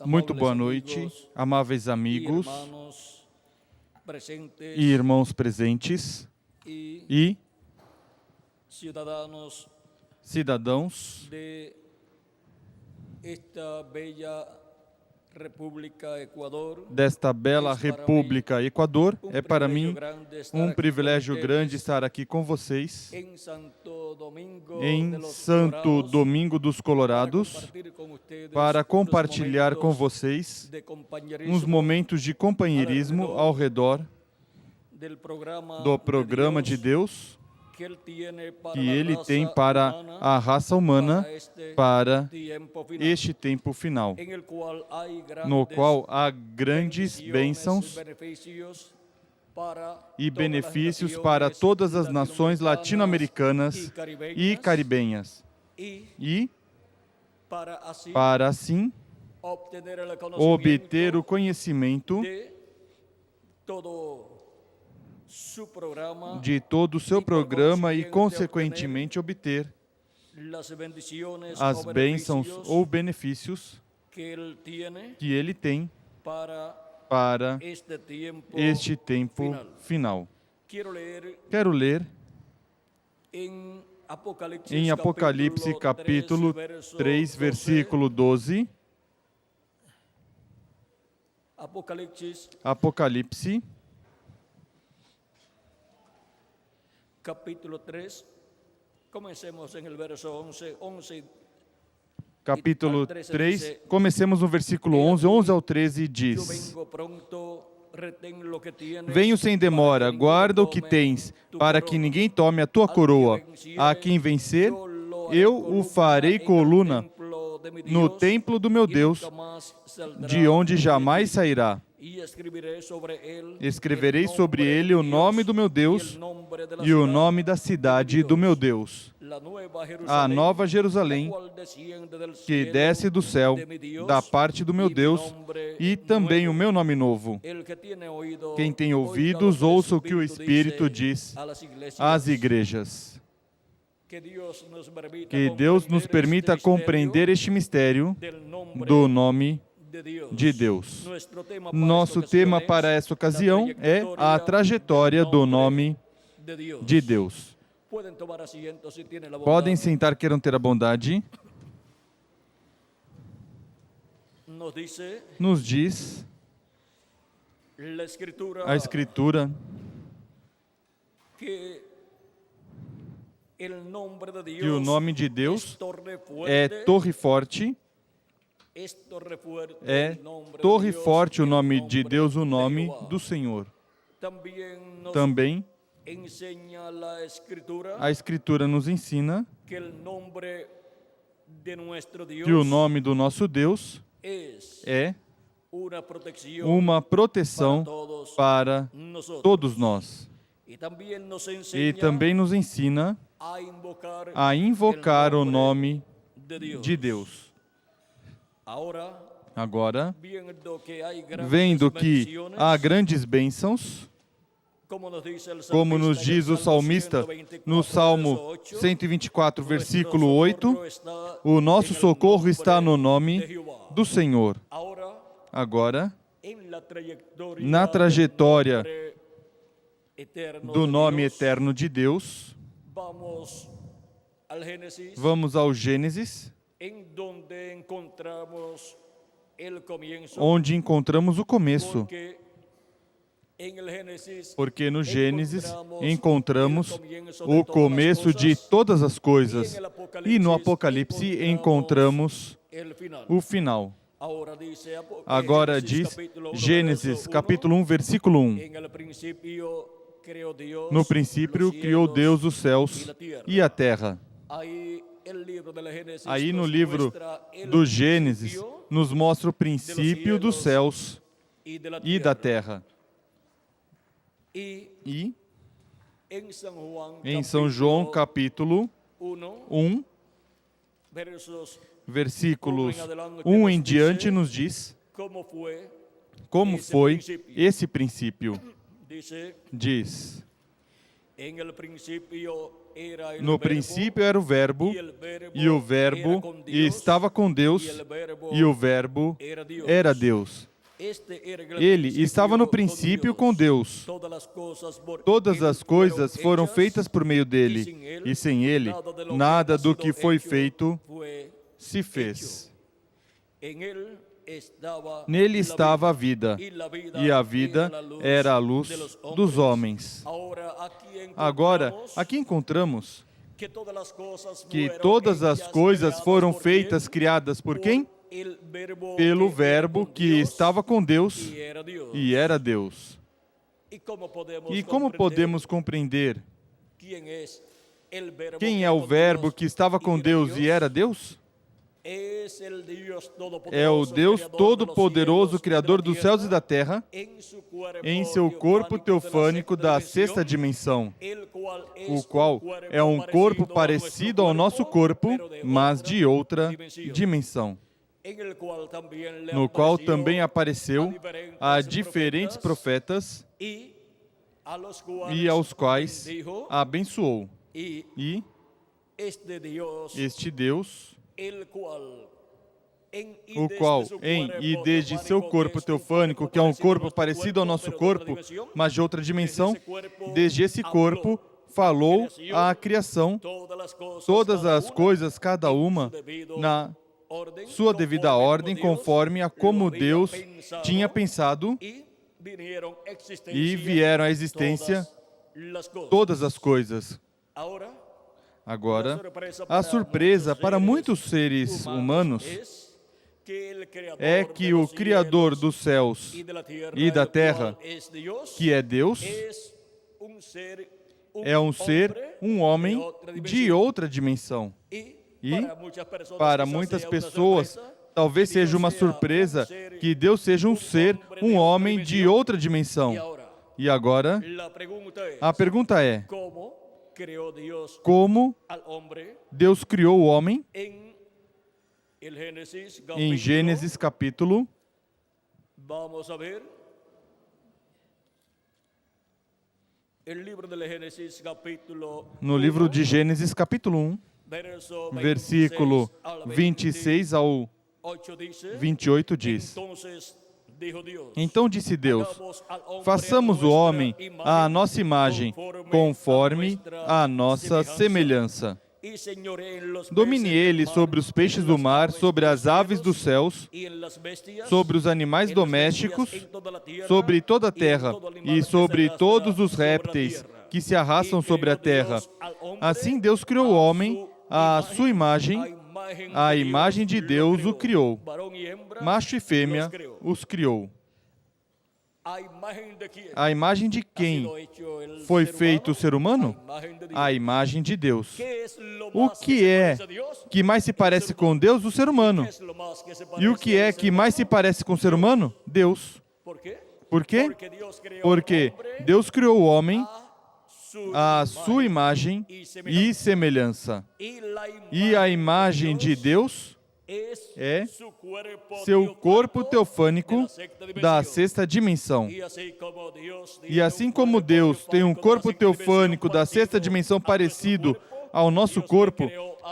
Muito boa noite, amáveis amigos e irmãos presentes e cidadãos desta bela República Equador. É para mim um privilégio grande estar aqui com vocês em Santo Domingo dos Colorados para compartilhar com vocês uns momentos de companheirismo ao redor do programa de Deus que Ele tem para a raça humana, para este tempo final, no qual há grandes bênçãos e benefícios para todas as nações latino-americanas e caribenhas. E, para assim, obter o conhecimento de todo o seu programa e, consequentemente, obter as bênçãos ou benefícios que Ele tem para este tempo final. Quero ler em Apocalipse capítulo 3, versículo 12. Apocalipse capítulo 3, comecemos en el verso 11. Capítulo 3, comecemos no versículo 11 ao 13, diz: Venho sem demora, guarda o que tens, para que ninguém tome a tua coroa. A quem vencer, eu o farei coluna no templo do meu Deus, de onde jamais sairá. Escreverei sobre ele o nome do meu Deus e o nome da cidade do meu Deus, a nova Jerusalém, que desce do céu, da parte do meu Deus, e também o meu nome novo. Quem tem ouvidos, ouça o que o Espírito diz às igrejas. Que Deus nos permita compreender este mistério do nome de Deus. Nosso tema para esta ocasião é a trajetória do nome de Deus. Podem sentar, queiram ter a bondade. Nos diz a Escritura que o nome de Deus é torre forte. É torre forte o nome de Deus, o nome do Senhor. Também a Escritura nos ensina que o nome do nosso Deus é uma proteção para todos nós. E também nos ensina a invocar o nome de Deus. Agora, vendo que há grandes bênçãos, como nos diz o salmista no Salmo 124, versículo 8, o nosso socorro está no nome do Senhor. Agora, na trajetória do nome eterno de Deus, vamos ao Gênesis, onde encontramos o começo. Porque no Gênesis encontramos o começo de todas as coisas e no Apocalipse encontramos o final. Agora diz Gênesis capítulo 1, versículo 1. No princípio criou Deus os céus e a terra. Aí no livro do Gênesis nos mostra o princípio dos céus e da terra. E em São João capítulo 1, versículos 1 em diante nos diz como foi esse princípio. Diz: No princípio era o Verbo, e o Verbo estava com Deus, e o Verbo era Deus. Ele estava no princípio com Deus. Todas as coisas foram feitas por meio dele, e sem ele, nada do que foi feito se fez. Nele estava a vida, e a vida era a luz dos homens. Agora, aqui encontramos que todas as coisas foram feitas, criadas por quem? Pelo Verbo que estava com Deus e era Deus. E como podemos compreender quem é o Verbo que estava com Deus e era Deus? É o Deus Todo-Poderoso, Criador dos céus e da terra, em seu corpo teofânico da sexta dimensão, o qual é um corpo parecido ao nosso corpo, mas de outra dimensão, no qual também apareceu a diferentes profetas e aos quais abençoou. E este Deus, o qual em e desde seu corpo teofânico, que é um corpo parecido ao nosso corpo, mas de outra dimensão, desde esse corpo falou à criação todas as coisas, cada uma na sua devida ordem, conforme a como Deus tinha pensado, e vieram à existência todas as coisas. Agora, a surpresa para muitos seres humanos é que o Criador dos céus e da terra, que é Deus, é um ser, um homem de outra dimensão. E, para muitas pessoas, talvez seja uma surpresa que Deus seja um ser, um homem de outra dimensão. E agora, a pergunta é: como Deus criou o homem? Em Gênesis capítulo, no livro de Gênesis capítulo 1, versículo 26 ao 28 diz: Então disse Deus: façamos o homem à nossa imagem, conforme a nossa semelhança. Domine ele sobre os peixes do mar, sobre as aves dos céus, sobre os animais domésticos, sobre toda a terra e sobre todos os répteis que se arrastam sobre a terra. Assim Deus criou o homem à sua imagem, a imagem de Deus o criou. Macho e fêmea os criou. A imagem de quem foi feito o ser humano? A imagem de Deus. O que é que mais se parece com Deus? O ser humano. E o que é que mais se parece com o ser humano? Deus. Por quê? Porque Deus criou o homem à sua imagem e semelhança. E a imagem de Deus é seu corpo teofânico da sexta dimensão. E assim como Deus tem um corpo teofânico da sexta dimensão parecido ao nosso corpo,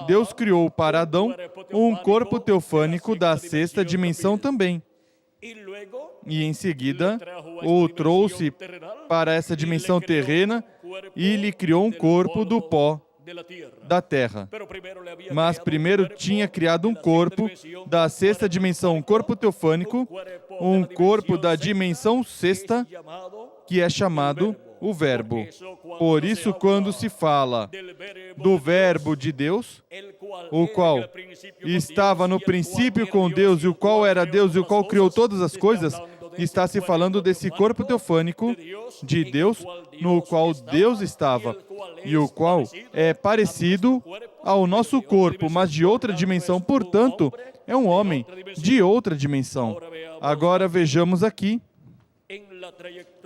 Deus criou para Adão um corpo teofânico da sexta dimensão também. E em seguida o trouxe para essa dimensão terrena e lhe criou um corpo do pó da terra. Mas primeiro tinha criado um corpo da sexta dimensão, um corpo teofânico, um corpo da dimensão sexta, que é chamado o Verbo. Por isso, quando se fala do Verbo de Deus, o qual estava no princípio com Deus, e o qual era Deus, e o qual criou todas as coisas, está se falando desse corpo teofânico de Deus, no qual Deus estava, e o qual é parecido ao nosso corpo, mas de outra dimensão, portanto, é um homem de outra dimensão. Agora vejamos aqui,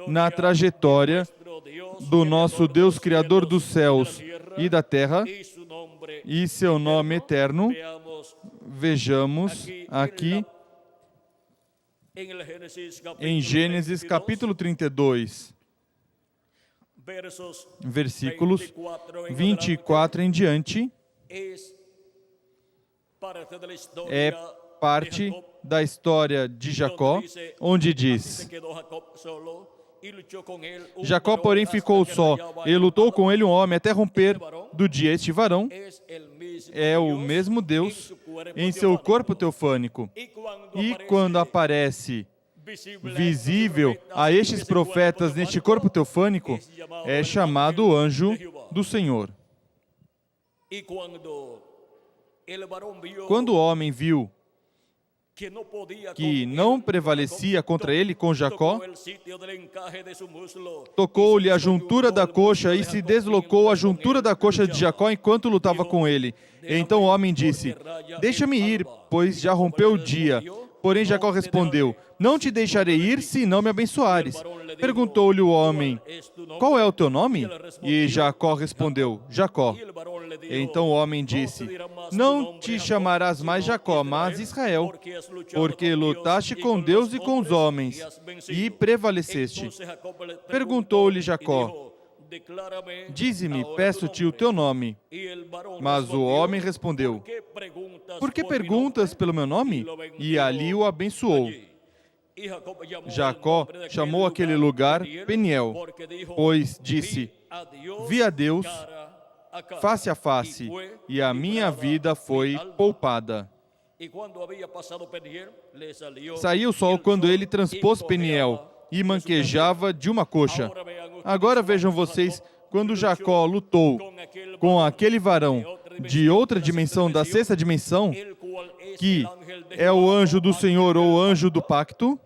na trajetória do nosso Deus Criador dos céus e da terra, e seu nome eterno, vejamos aqui em Gênesis capítulo 32, versículos 24 em diante, é parte da história de Jacó, onde diz: Jacó, porém, ficou só, e lutou com ele um homem até romper do dia. Este varão é o mesmo Deus em seu corpo teofânico. E quando aparece visível a estes profetas neste corpo teofânico, é chamado anjo do Senhor. Quando o homem viu que não prevalecia contra ele com Jacó, tocou-lhe a juntura da coxa e se deslocou a juntura da coxa de Jacó enquanto lutava com ele. Então o homem disse: deixa-me ir, pois já rompeu o dia. Porém Jacó respondeu: não te deixarei ir se não me abençoares. Perguntou-lhe o homem: qual é o teu nome? E Jacó respondeu: Jacó. Então o homem disse: não te chamarás mais Jacó, mas Israel, porque lutaste com Deus e com os homens, e prevaleceste. Perguntou-lhe Jacó: dize-me, peço-te o teu nome. Mas o homem respondeu: por que perguntas pelo meu nome? E ali o abençoou. Jacó chamou aquele lugar Peniel, pois disse: vi a Deus face a face, e a minha vida foi poupada. Saiu o sol quando ele transpôs Peniel, e manquejava de uma coxa. Agora vejam vocês, quando Jacó lutou com aquele varão de outra dimensão, da sexta dimensão, que é o anjo do Senhor ou anjo do pacto,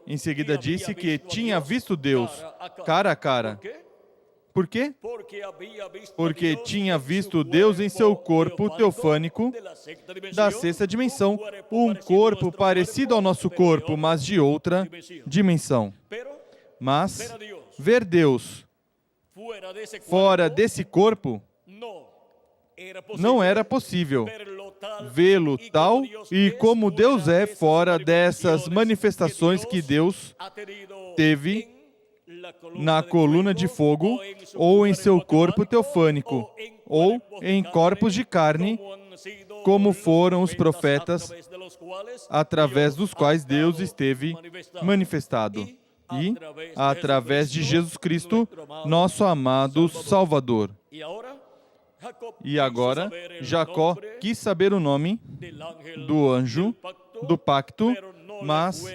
em seguida disse que tinha visto Deus cara a cara. Por quê? Porque tinha visto Deus em seu corpo teofânico da sexta dimensão, um corpo parecido ao nosso corpo, mas de outra dimensão. Mas ver Deus fora desse corpo não era possível. Vê-lo tal e como Deus é fora dessas manifestações que Deus teve na coluna de fogo, ou em seu corpo teofânico, ou em corpos de carne, como foram os profetas, através dos quais Deus esteve manifestado. E, através de Jesus Cristo, nosso amado Salvador. E agora, Jacó quis saber o nome do anjo do pacto, mas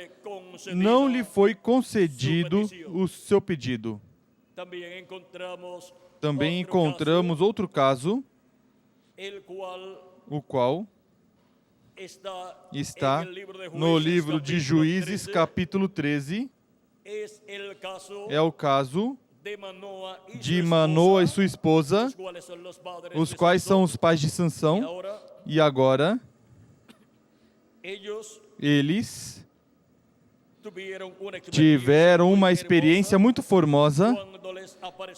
não lhe foi concedido o seu pedido. Também encontramos outro caso, o qual está no livro de Juízes, capítulo 13. É o caso de Manoa e sua esposa, os quais são os pais de Sansão. E agora, eles tiveram uma experiência muito formosa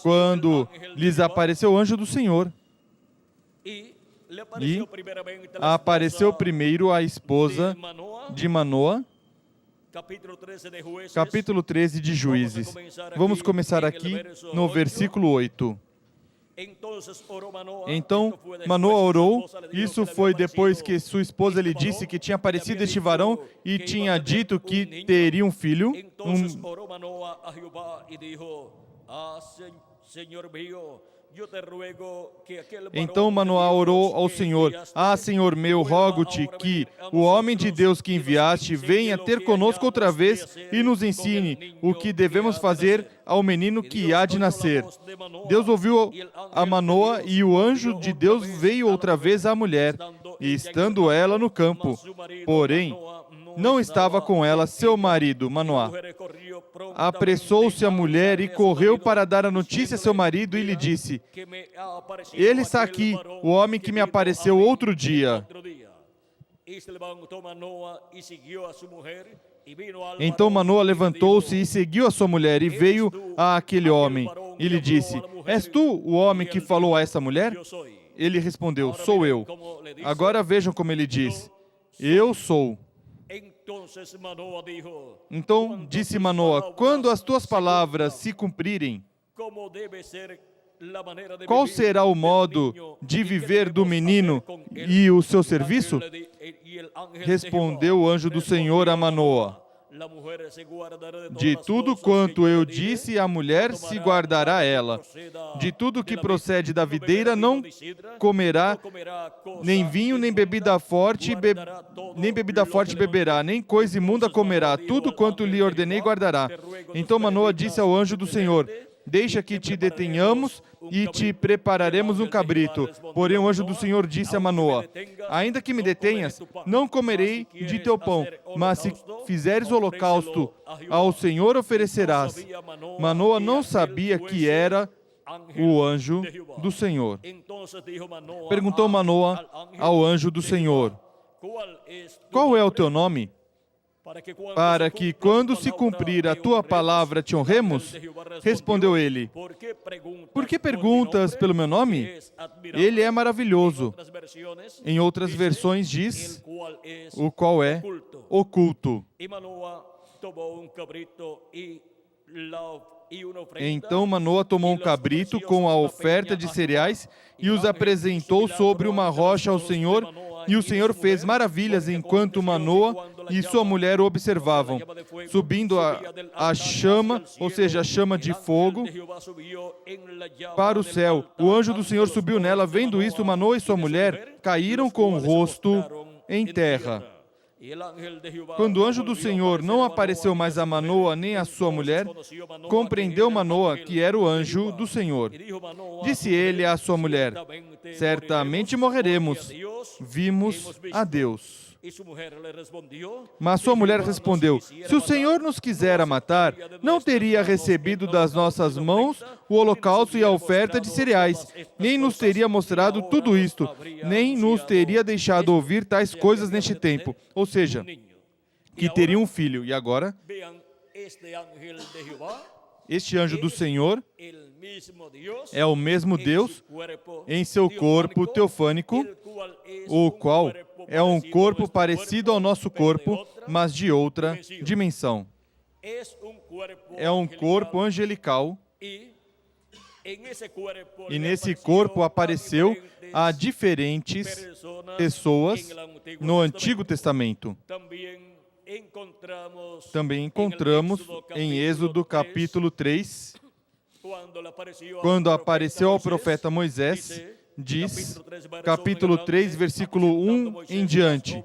quando lhes apareceu o anjo do Senhor. E apareceu primeiro a esposa de Manoa, capítulo 13 de Juízes. Vamos começar aqui no versículo 8. Então Manoa orou. Isso foi depois que sua esposa lhe disse que tinha aparecido este varão e tinha dito que teria um filho. Então Manoa orou ao Senhor: Senhor meu, rogo-te que o homem de Deus que enviaste venha ter conosco outra vez e nos ensine o que devemos fazer ao menino que há de nascer. Deus ouviu a Manoa e o anjo de Deus veio outra vez à mulher, e estando ela no campo, porém não estava com ela seu marido, Manoá. Apressou-se a mulher e correu para dar a notícia a seu marido e lhe disse: ele está aqui, o homem que me apareceu outro dia. Então Manoa levantou-se e seguiu a sua mulher e veio àquele homem e lhe disse: és tu o homem que falou a essa mulher? Ele respondeu: sou eu. Agora vejam como ele diz: eu sou. Então disse Manoa: quando as tuas palavras se cumprirem, qual será o modo de viver do menino e o seu serviço? Respondeu o anjo do Senhor a Manoa: de tudo quanto eu disse, a mulher se guardará ela. De tudo que procede da videira não comerá, nem vinho, nem bebida forte beberá, nem coisa imunda comerá. Tudo quanto lhe ordenei guardará. Então Manoa disse ao anjo do Senhor: deixa que te detenhamos e te prepararemos um cabrito. Porém o anjo do Senhor disse a Manoa: ainda que me detenhas, não comerei de teu pão, mas se fizeres holocausto ao Senhor oferecerás. Manoa não sabia que era o anjo do Senhor. Perguntou Manoa ao anjo do Senhor: qual é o teu nome? Para que quando se cumprir a tua palavra te honremos? Respondeu ele: por que perguntas pelo meu nome? Ele é maravilhoso. Em outras versões diz: o qual é oculto. Então Manoa tomou um cabrito com a oferta de cereais e os apresentou sobre uma rocha ao Senhor, e o Senhor fez maravilhas enquanto Manoa e sua mulher o observavam. Subindo a chama, ou seja, a chama de fogo, para o céu, o anjo do Senhor subiu nela. Vendo isso, Manoa e sua mulher caíram com o rosto em terra. Quando o anjo do Senhor não apareceu mais a Manoa nem a sua mulher, compreendeu Manoa que era o anjo do Senhor. Disse ele à sua mulher: certamente morreremos, vimos a Deus. Mas sua mulher respondeu: se o Senhor nos quisera matar, não teria recebido das nossas mãos o holocausto e a oferta de cereais, nem nos teria mostrado tudo isto, nem nos teria deixado ouvir tais coisas neste tempo. Ou seja, que teria um filho. E agora, este anjo do Senhor é o mesmo Deus em seu corpo teofânico, o qual é um corpo parecido ao nosso corpo, mas de outra dimensão. É um corpo angelical, e nesse corpo apareceu a diferentes pessoas no Antigo Testamento. Também encontramos em Êxodo capítulo 3, quando apareceu ao profeta Moisés, diz, capítulo 3, versículo 1 em diante: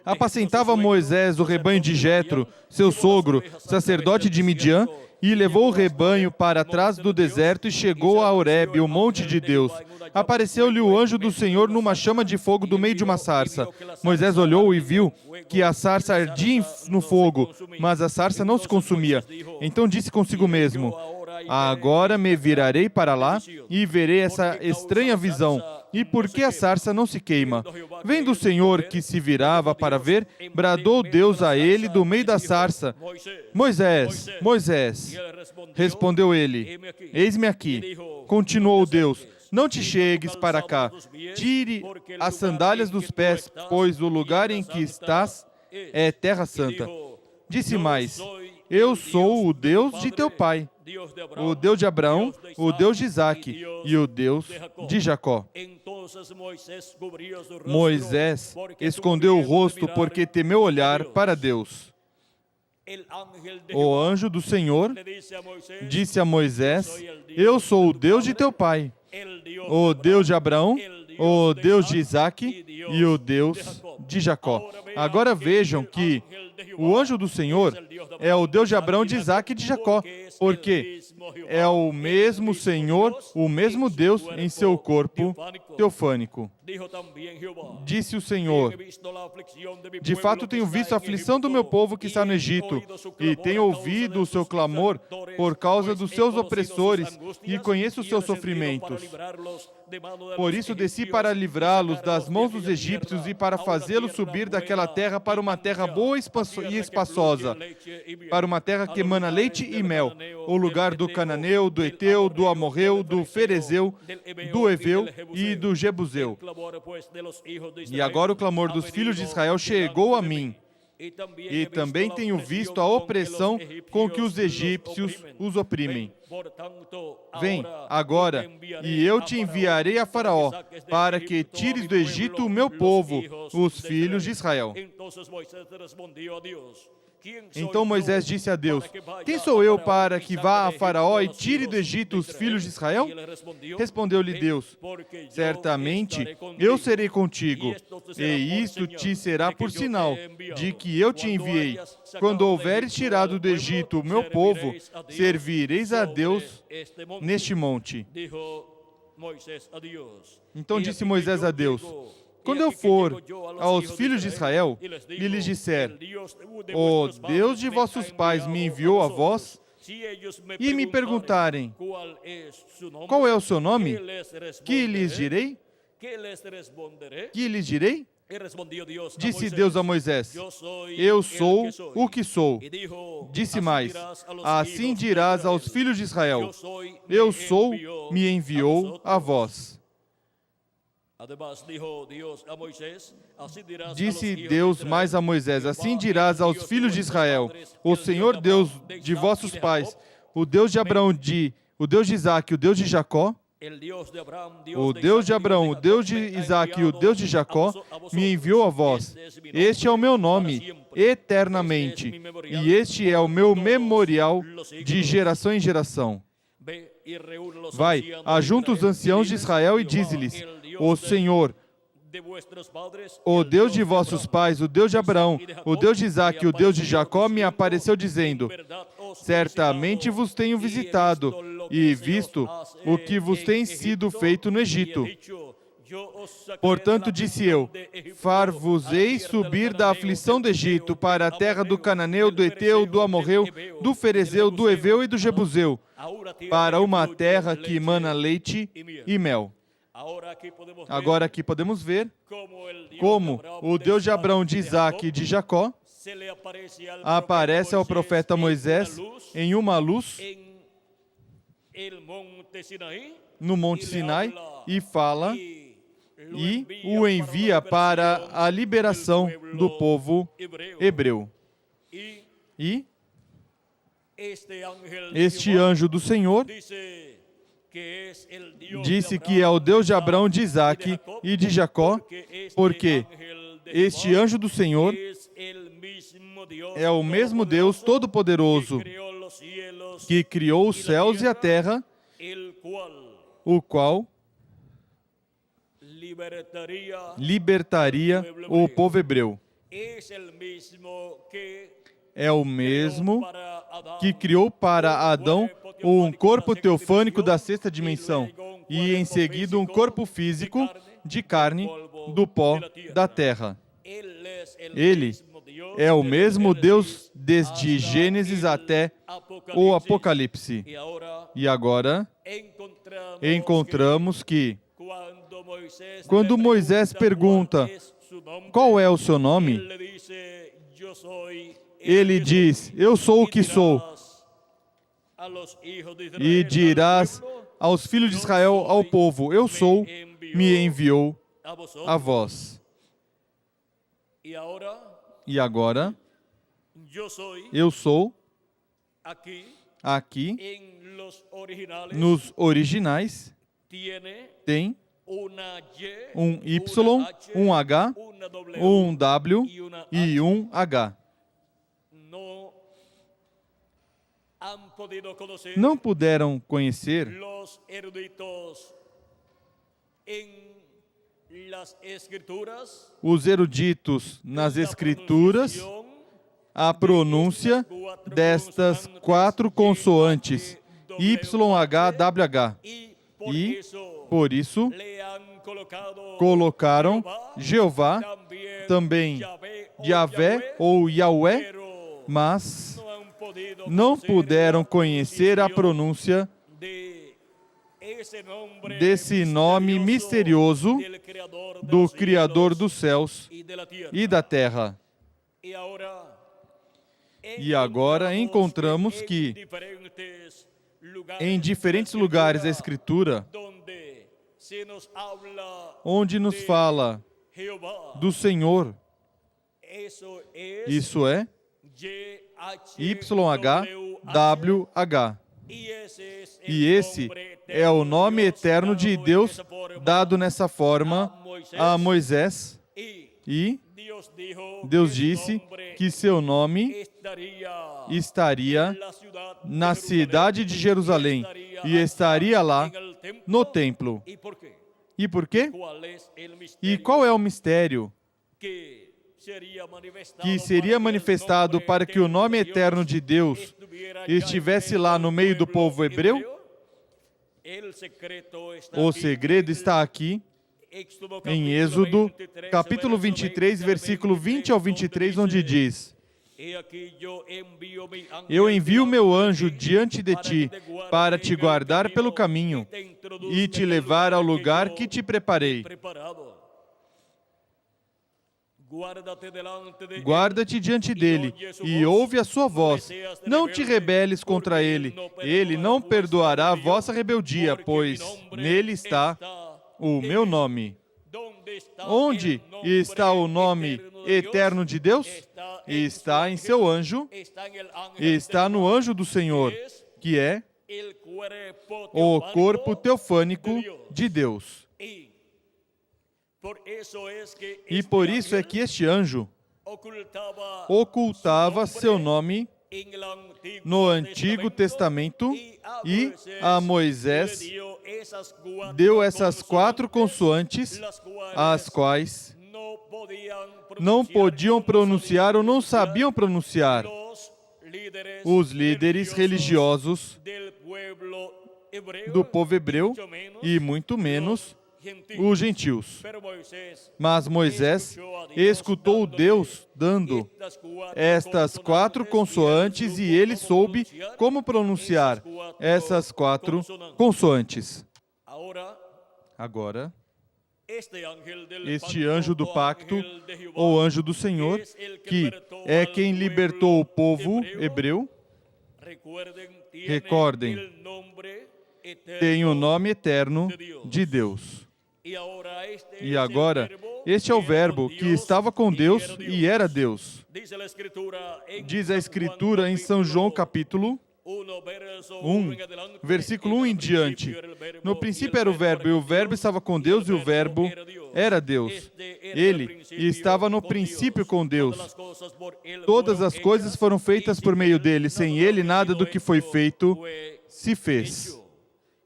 apacentava Moisés o rebanho de Jetro, seu sogro, sacerdote de Midian, e levou o rebanho para trás do deserto e chegou a Horebe, o monte de Deus. Apareceu-lhe o anjo do Senhor numa chama de fogo do meio de uma sarça. Moisés olhou e viu que a sarça ardia no fogo, mas a sarça não se consumia. Então disse consigo mesmo: agora me virarei para lá e verei essa estranha visão. E por que a sarça não se queima? Vendo o Senhor que se virava para ver, bradou Deus a ele do meio da sarça: Moisés, Moisés. Respondeu ele: eis-me aqui. Continuou Deus: não te chegues para cá. Tire as sandálias dos pés, pois o lugar em que estás é terra santa. Disse mais: eu sou o Deus de teu pai, o Deus de Abraão, o Deus de Isaque e o Deus de Jacó. Moisés escondeu o rosto porque temeu olhar para Deus. O anjo do Senhor disse a Moisés: eu sou o Deus de teu pai, o Deus de Abraão, o Deus de Isaque e o Deus de Jacó. Agora vejam que o anjo do Senhor é o Deus de Abraão, de Isaque e de Jacó, porque é o mesmo Senhor, o mesmo Deus em seu corpo teofânico. Disse o Senhor: de fato tenho visto a aflição do meu povo que está no Egito, e tenho ouvido o seu clamor por causa dos seus opressores, e conheço os seus sofrimentos. Por isso desci para livrá-los das mãos dos egípcios e para fazê-los subir daquela terra para uma terra boa e e espaçosa, para uma terra que emana leite e mel, o lugar do cananeu, do eteu, do amorreu, do ferezeu, do eveu e do jebuseu. E agora o clamor dos filhos de Israel chegou a mim. E também tenho visto a opressão com que os egípcios os oprimem. Vem agora, e eu te enviarei a Faraó, para que tires do Egito o meu povo, os filhos de Israel. Então Moisés disse a Deus: quem sou eu para que vá a Faraó e tire do Egito os filhos de Israel? Respondeu-lhe Deus: certamente eu serei contigo, e isto te será por sinal de que eu te enviei. Quando houveres tirado do Egito o meu povo, servireis a Deus neste monte. Então disse Moisés a Deus: quando eu for aos filhos de Israel e lhes disser: o Deus de vossos pais me enviou a vós, e me perguntarem: qual é o seu nome? Que lhes direi? Que lhes direi? Disse Deus a Moisés: eu sou o que sou. Disse mais: assim dirás aos filhos de Israel: eu sou, me enviou a vós. Disse Deus mais a Moisés: assim dirás aos filhos de Israel: o Senhor Deus de vossos pais, o Deus de Abraão, o Deus de Isaque, o Deus de Jacó, o Deus de Abraão, o Deus de Isaque e o Deus de Jacó, me enviou a vós. Este é o meu nome eternamente, e este é o meu memorial de geração em geração. Vai, ajunta os anciãos de Israel e dize-lhes: o Senhor, o Deus de vossos pais, o Deus de Abraão, o Deus de Isaque e o Deus de Jacó, me apareceu dizendo: certamente vos tenho visitado e visto o que vos tem sido feito no Egito. Portanto, disse eu: far-vos-ei subir da aflição do Egito para a terra do cananeu, do eteu, do amorreu, do ferezeu, do eveu e do jebuseu, para uma terra que emana leite e mel. Agora aqui podemos ver como o Deus de Abraão, de Isaque e de Jacó aparece ao profeta Moisés em uma luz no Monte Sinai e fala e o envia para a liberação do povo hebreu. E este anjo do Senhor disse que é o Deus de Abraão, de Isaque e de Jacó, porque este anjo do Senhor é o mesmo Deus Todo-Poderoso que criou os céus e a terra, o qual libertaria o povo hebreu. É o mesmo que criou para Adão um corpo teofânico da sexta dimensão e, em seguida, um corpo físico de carne do pó da terra. Ele é o mesmo Deus desde Gênesis até o Apocalipse. E agora encontramos que, quando Moisés pergunta qual é o seu nome, ele diz: eu sou o que sou. E dirás aos filhos de Israel, ao povo: eu sou, me enviou a vós. E agora, eu sou, aqui, nos originais, tem um Y, um H, um W e um H. Não puderam conhecer os eruditos nas Escrituras a pronúncia destas 4 consoantes YHWH. E, por isso, colocaram Jeová, também Yahvé ou Yahweh, mas não puderam conhecer a pronúncia desse nome misterioso do Criador dos céus e da terra. E agora encontramos que em diferentes lugares da Escritura, onde nos fala do Senhor, isso é YHWH. E esse é o nome eterno de Deus dado nessa forma a Moisés. E Deus disse que seu nome estaria na cidade de Jerusalém e estaria lá no templo. E por quê? E qual é o mistério que seria manifestado para que o nome eterno de Deus estivesse lá no meio do povo hebreu? O segredo está aqui em Êxodo, capítulo 23, versículo 20 ao 23, onde diz: Eu envio meu anjo diante de ti para te guardar pelo caminho e te levar ao lugar que te preparei. Guarda-te diante dele e ouve a sua voz. Não te rebeles contra ele. Ele não perdoará a vossa rebeldia, pois nele está o meu nome. Onde está o nome eterno de Deus? Está em seu anjo, está no anjo do Senhor, que é o corpo teofânico de Deus. E por isso é que este anjo ocultava seu nome no Antigo Testamento e a Moisés deu essas 4 consoantes, as quais não podiam pronunciar ou não sabiam pronunciar os líderes religiosos do povo hebreu e muito menos os gentios. Mas Moisés escutou Deus dando estas 4 consoantes e ele soube como pronunciar essas 4 consoantes. Agora, este anjo do pacto, ou anjo do Senhor, que é quem libertou o povo hebreu, recordem, tem o nome eterno de Deus. E agora, este é o verbo que estava com Deus e era Deus. Diz a Escritura em São João capítulo 1, versículo 1 em diante. No princípio era o verbo, e o verbo estava com Deus, e o verbo era Deus. Ele estava no princípio com Deus. Todas as coisas foram feitas por meio dele. Sem ele, nada do que foi feito se fez.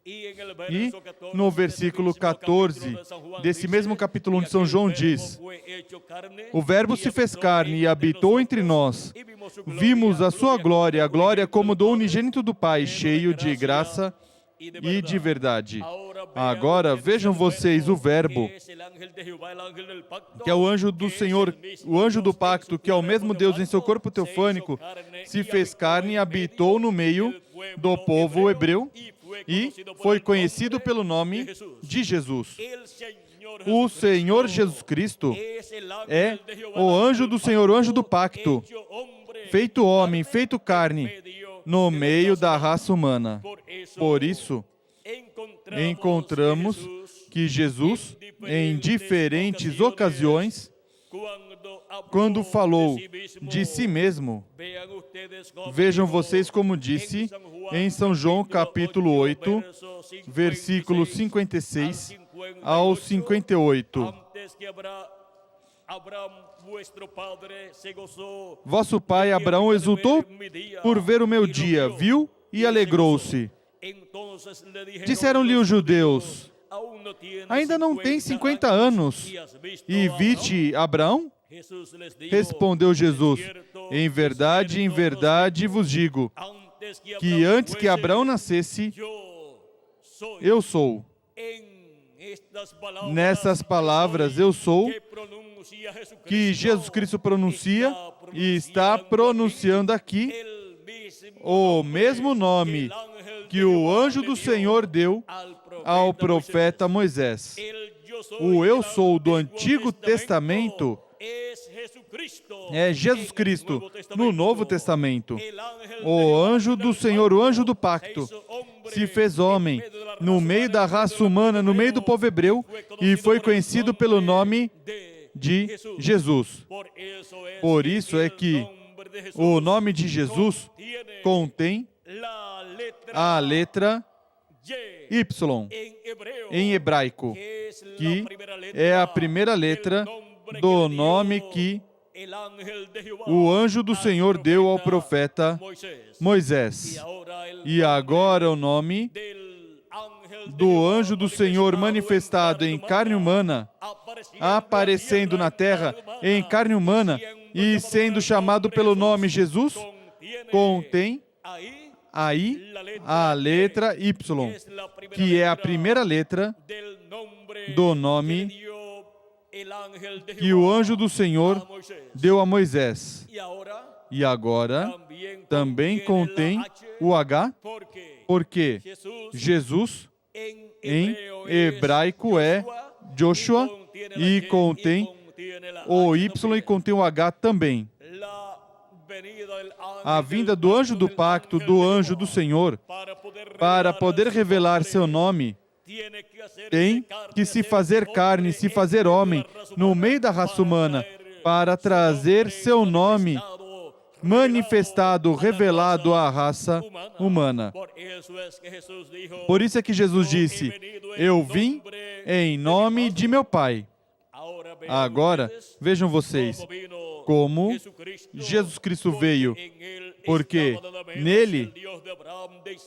E no versículo 14 desse mesmo capítulo 1 de São João diz: O verbo se fez carne e habitou entre nós. Vimos a sua glória, a glória como do unigênito do Pai, cheio de graça e de verdade. Agora vejam vocês o verbo, que é o anjo do Senhor, o anjo do pacto, que é o mesmo Deus em seu corpo teofânico, se fez carne e habitou no meio do povo hebreu e foi conhecido pelo nome de Jesus. O Senhor Jesus Cristo é o anjo do Senhor, o anjo do pacto, feito homem, feito carne, no meio da raça humana. Por isso, encontramos que Jesus, em diferentes ocasiões, quando falou de si mesmo, vejam vocês como disse em São João capítulo 8, versículo 56 ao 58. Vosso pai Abraão exultou por ver o meu dia, viu e alegrou-se. Disseram-lhe os judeus: ainda não tem 50 anos, e viste Abraão? Respondeu Jesus: em verdade vos digo, que antes que Abraão nascesse, eu sou. Nessas palavras, eu sou, que Jesus Cristo pronuncia e está pronunciando aqui o mesmo nome que o anjo do Senhor deu ao profeta Moisés. O eu sou do Antigo Testamento é Jesus Cristo no Novo Testamento. O anjo do Senhor, o anjo do pacto, se fez homem no meio da raça humana, no meio do povo hebreu, e foi conhecido pelo nome de Jesus. Por isso é que o nome de Jesus contém a letra Y em hebraico, que é a primeira letra do nome que o anjo do Senhor deu ao profeta Moisés. E agora o nome do anjo do Senhor manifestado em carne humana, aparecendo na terra em carne humana e sendo chamado pelo nome Jesus, contém aí a letra Y, que é a primeira letra do nome que o anjo do Senhor deu a Moisés. E agora também contém o H, porque Jesus em hebraico é Joshua e contém o Y e contém o H também. A vinda do anjo do pacto, do anjo do Senhor, para poder revelar seu nome, tem que se fazer carne, se fazer homem, no meio da raça humana, para trazer seu nome manifestado, revelado à raça humana. Por isso é que Jesus disse: eu vim em nome de meu Pai. Agora, vejam vocês como Jesus Cristo veio, porque nele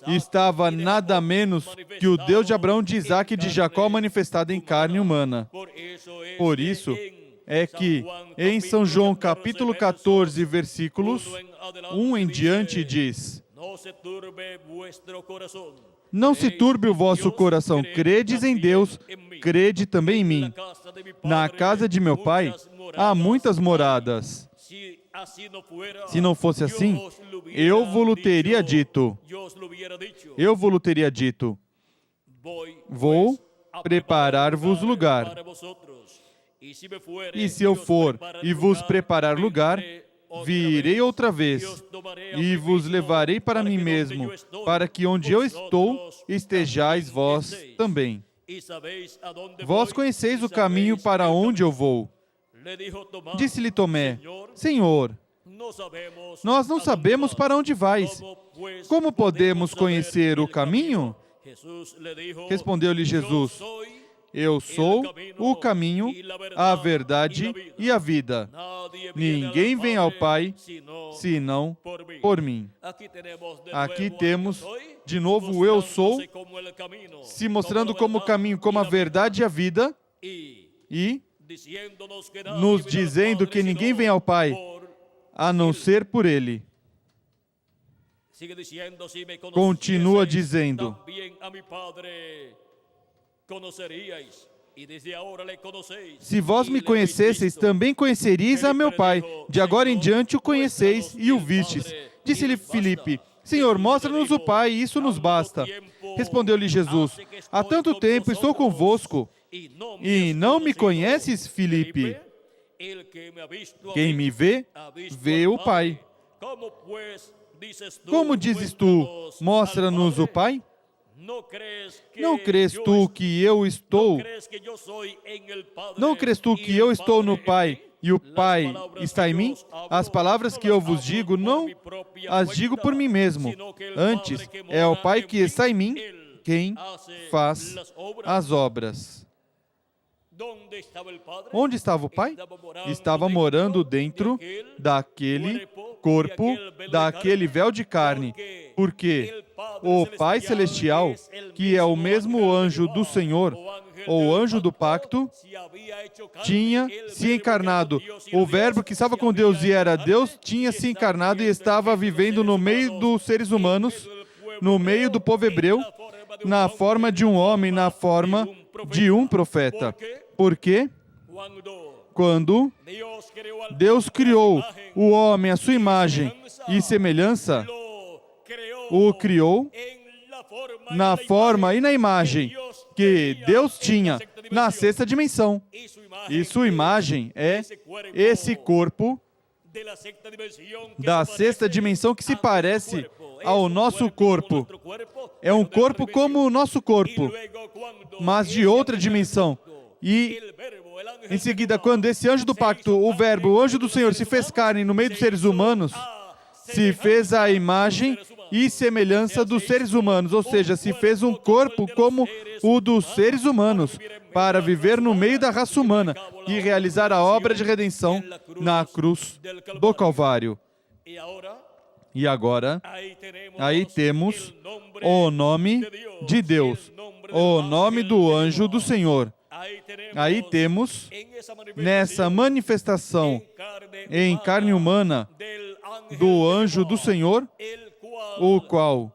estava nada menos que o Deus de Abraão, de Isaac e de Jacó manifestado em carne humana. Por isso é que em São João capítulo 14, versículos 1 em diante diz: não se turbe o vosso coração, credes em Deus, crede também em mim. Na casa de meu Pai há muitas moradas. Se não fosse assim, eu vos teria dito. Eu vos teria dito: vou preparar-vos lugar. E se eu for e vos preparar lugar, virei outra vez e vos levarei para mim mesmo, para que onde eu estou, estejais vós também. Vós conheceis o caminho para onde eu vou. Disse-lhe Tomé: Senhor, nós não sabemos para onde vais. Como podemos conhecer o caminho? Respondeu-lhe Jesus: eu sou o caminho, a verdade e a vida. Ninguém vem ao Pai, senão por mim. Aqui temos, de novo, o eu sou, se mostrando como o caminho, como a verdade e a vida, e nos dizendo que ninguém vem ao Pai, a não ser por Ele. Continua dizendo: se vós me conhecesseis, também conheceríeis a meu Pai. De agora em diante o conheceis e o vistes. Disse-lhe Filipe: Senhor, mostra-nos o Pai, e isso nos basta. Respondeu-lhe Jesus: há tanto tempo estou convosco, e não me conheces, Filipe? Quem me vê, vê o Pai. Como dizes tu, mostra-nos o Pai? Não crês tu que eu estou? Não crês tu que eu estou no Pai e o Pai está em mim? As palavras que eu vos digo, não as digo por mim mesmo. Antes, é o Pai que está em mim quem faz as obras. Onde estava o Pai? Estava morando dentro daquele corpo, daquele véu de carne, porque o Pai Celestial, que é o mesmo anjo do Senhor, ou anjo do pacto, tinha se encarnado. O Verbo que estava com Deus e era Deus, tinha se encarnado e estava vivendo no meio dos seres humanos, no meio do povo hebreu, na forma de um homem, na forma de um profeta. Porque quando Deus criou o homem à sua imagem e semelhança, o criou na forma e na imagem que Deus tinha. na sexta dimensão. E sua imagem é esse corpo da sexta dimensão que se parece ao nosso corpo. É um corpo como o nosso corpo, mas de outra dimensão. E, em seguida, quando esse anjo do pacto, o Verbo, o anjo do Senhor, se fez carne no meio dos seres humanos, se fez a imagem e semelhança dos seres humanos, ou seja, se fez um corpo como o dos seres humanos, para viver no meio da raça humana e realizar a obra de redenção na cruz do Calvário. E agora, aí temos o nome de Deus, o nome do anjo do Senhor. Aí temos, nessa manifestação em carne humana do anjo do Senhor, o qual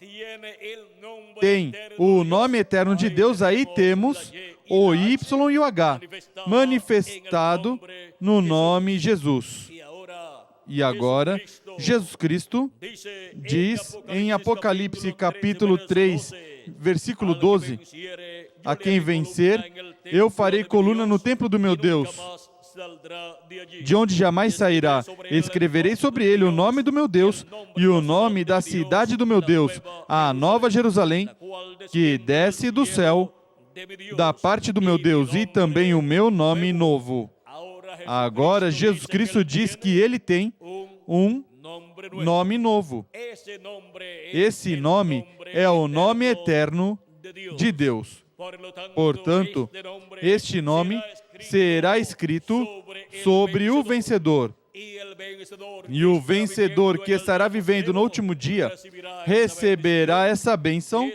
tem o nome eterno de Deus, aí temos o Y e o H, manifestado no nome Jesus. E agora, Jesus Cristo diz em Apocalipse capítulo 3, versículo 12, a quem vencer, eu farei coluna no templo do meu Deus, de onde jamais sairá. Escreverei sobre ele o nome do meu Deus e o nome da cidade do meu Deus, a Nova Jerusalém, que desce do céu, da parte do meu Deus, e também o meu nome novo. Agora, Jesus Cristo diz que ele tem um nome novo. Esse nome é o nome eterno de Deus. Portanto, este nome será escrito sobre o vencedor. E o vencedor que estará vivendo no último dia receberá essa bênção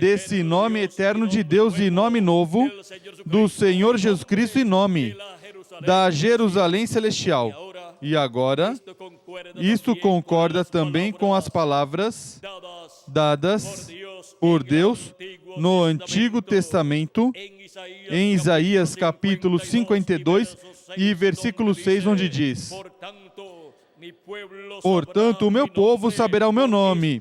desse nome eterno de Deus e nome novo do Senhor Jesus Cristo e nome da Jerusalém Celestial. E agora, isto concorda também com as palavras dadas por Deus no Antigo Testamento, em Isaías capítulo 52 e versículo 6, onde diz: portanto, o meu povo saberá o meu nome.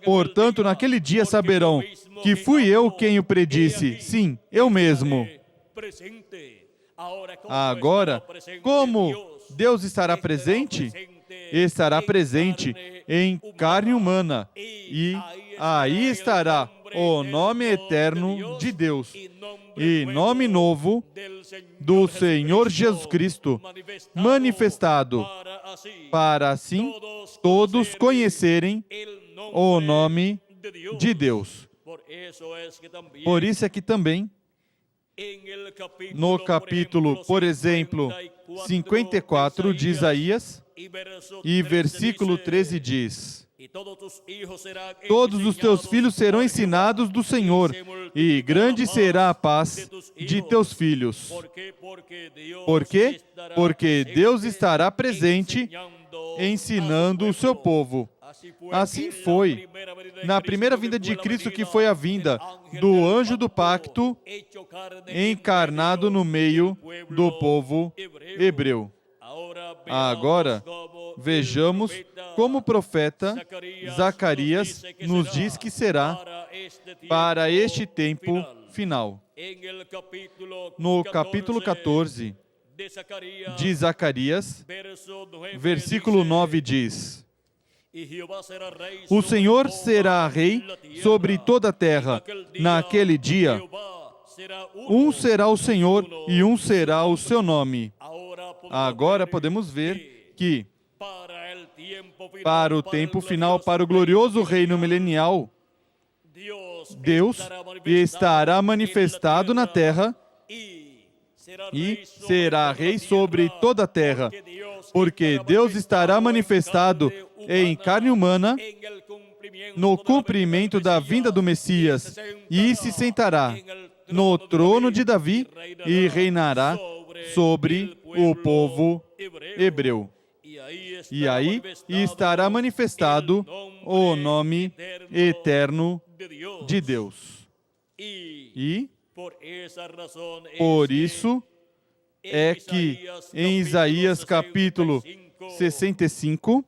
Portanto, naquele dia saberão que fui eu quem o predisse. Sim, eu mesmo. Agora, como Deus estará presente? Estará presente em carne humana. E aí estará o nome eterno de Deus e nome novo do Senhor Jesus Cristo, manifestado, para assim todos conhecerem o nome de Deus. Por isso é que também, no capítulo, por exemplo, 54 de Isaías, e versículo 13 diz: todos os teus filhos serão ensinados do Senhor, e grande será a paz de teus filhos. Por quê? Porque Deus estará presente ensinando o seu povo. Assim foi na primeira vinda de Cristo, que foi a vinda do anjo do pacto encarnado no meio do povo hebreu. Agora, vejamos como o profeta Zacarias nos diz que será para este tempo final. No capítulo 14 de Zacarias, versículo 9 diz: o Senhor será rei sobre toda a terra. Naquele dia, um será o Senhor e um será o seu nome. Agora podemos ver que, para o tempo final, para o glorioso reino milenial, Deus estará manifestado na terra e será rei sobre toda a terra, porque Deus estará manifestado em carne humana no cumprimento da vinda do Messias, e se sentará no trono de Davi e reinará sobre o povo hebreu. E aí estará manifestado o nome eterno de Deus. E, por isso, é que em Isaías capítulo 65,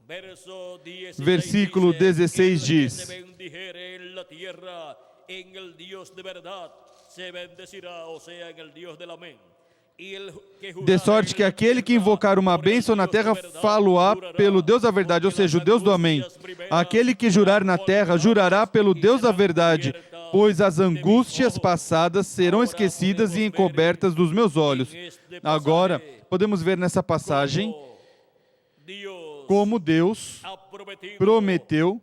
versículo 16 diz: De sorte que aquele que invocar uma bênção na terra, falo-á pelo Deus da verdade, ou seja, o Deus do amém. Aquele que jurar na terra, jurará pelo Deus da verdade, pois as angústias passadas serão esquecidas e encobertas dos meus olhos. Agora, podemos ver nessa passagem como Deus prometeu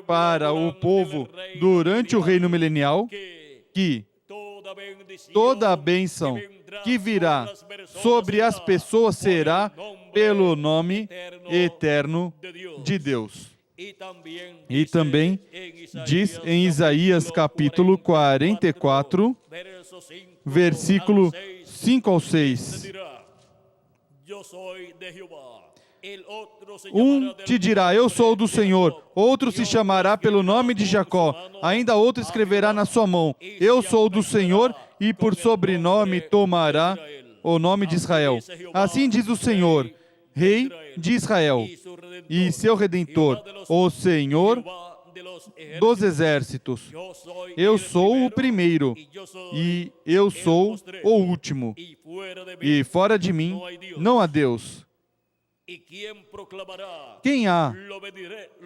para o povo durante o reino milenial que toda a bênção que virá sobre as pessoas será pelo nome eterno de Deus. E também diz em Isaías capítulo 44, versículo 5 ao 6. Um te dirá, eu sou do Senhor. Outro se chamará pelo nome de Jacó. Ainda outro escreverá na sua mão, eu sou do Senhor, e por sobrenome tomará o nome de Israel. Assim diz o Senhor, Rei de Israel, e seu Redentor, o Senhor dos exércitos. Eu sou o primeiro, e eu sou o último, e fora de mim não há Deus. Quem há,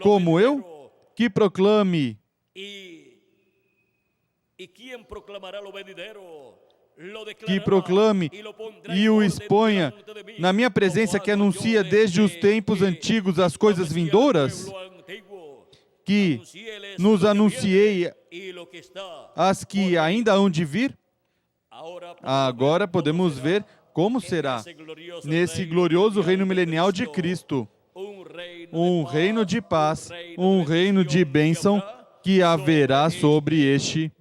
como eu, que proclame e o exponha na minha presença, que anuncia desde os tempos antigos as coisas vindouras, que nos anunciei as que ainda hão de vir? Agora podemos ver como será nesse glorioso reino milenial de Cristo, um reino de paz, um reino de bênção que haverá sobre este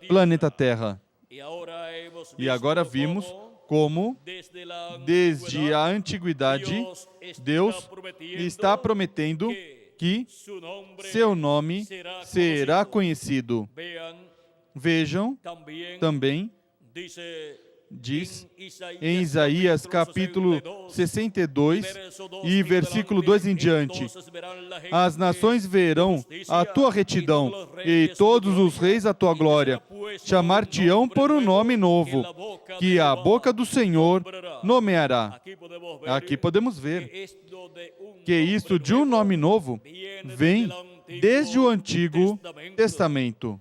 planeta Terra. E agora vimos como, desde a antiguidade, Deus está prometendo que seu nome será conhecido. Vejam, também diz em Isaías capítulo 62 e versículo 2 em diante: as nações verão a tua retidão e todos os reis a tua glória. Chamar-te-ão por um nome novo, que a boca do Senhor nomeará. Aqui podemos ver que isto de um nome novo vem desde o Antigo Testamento.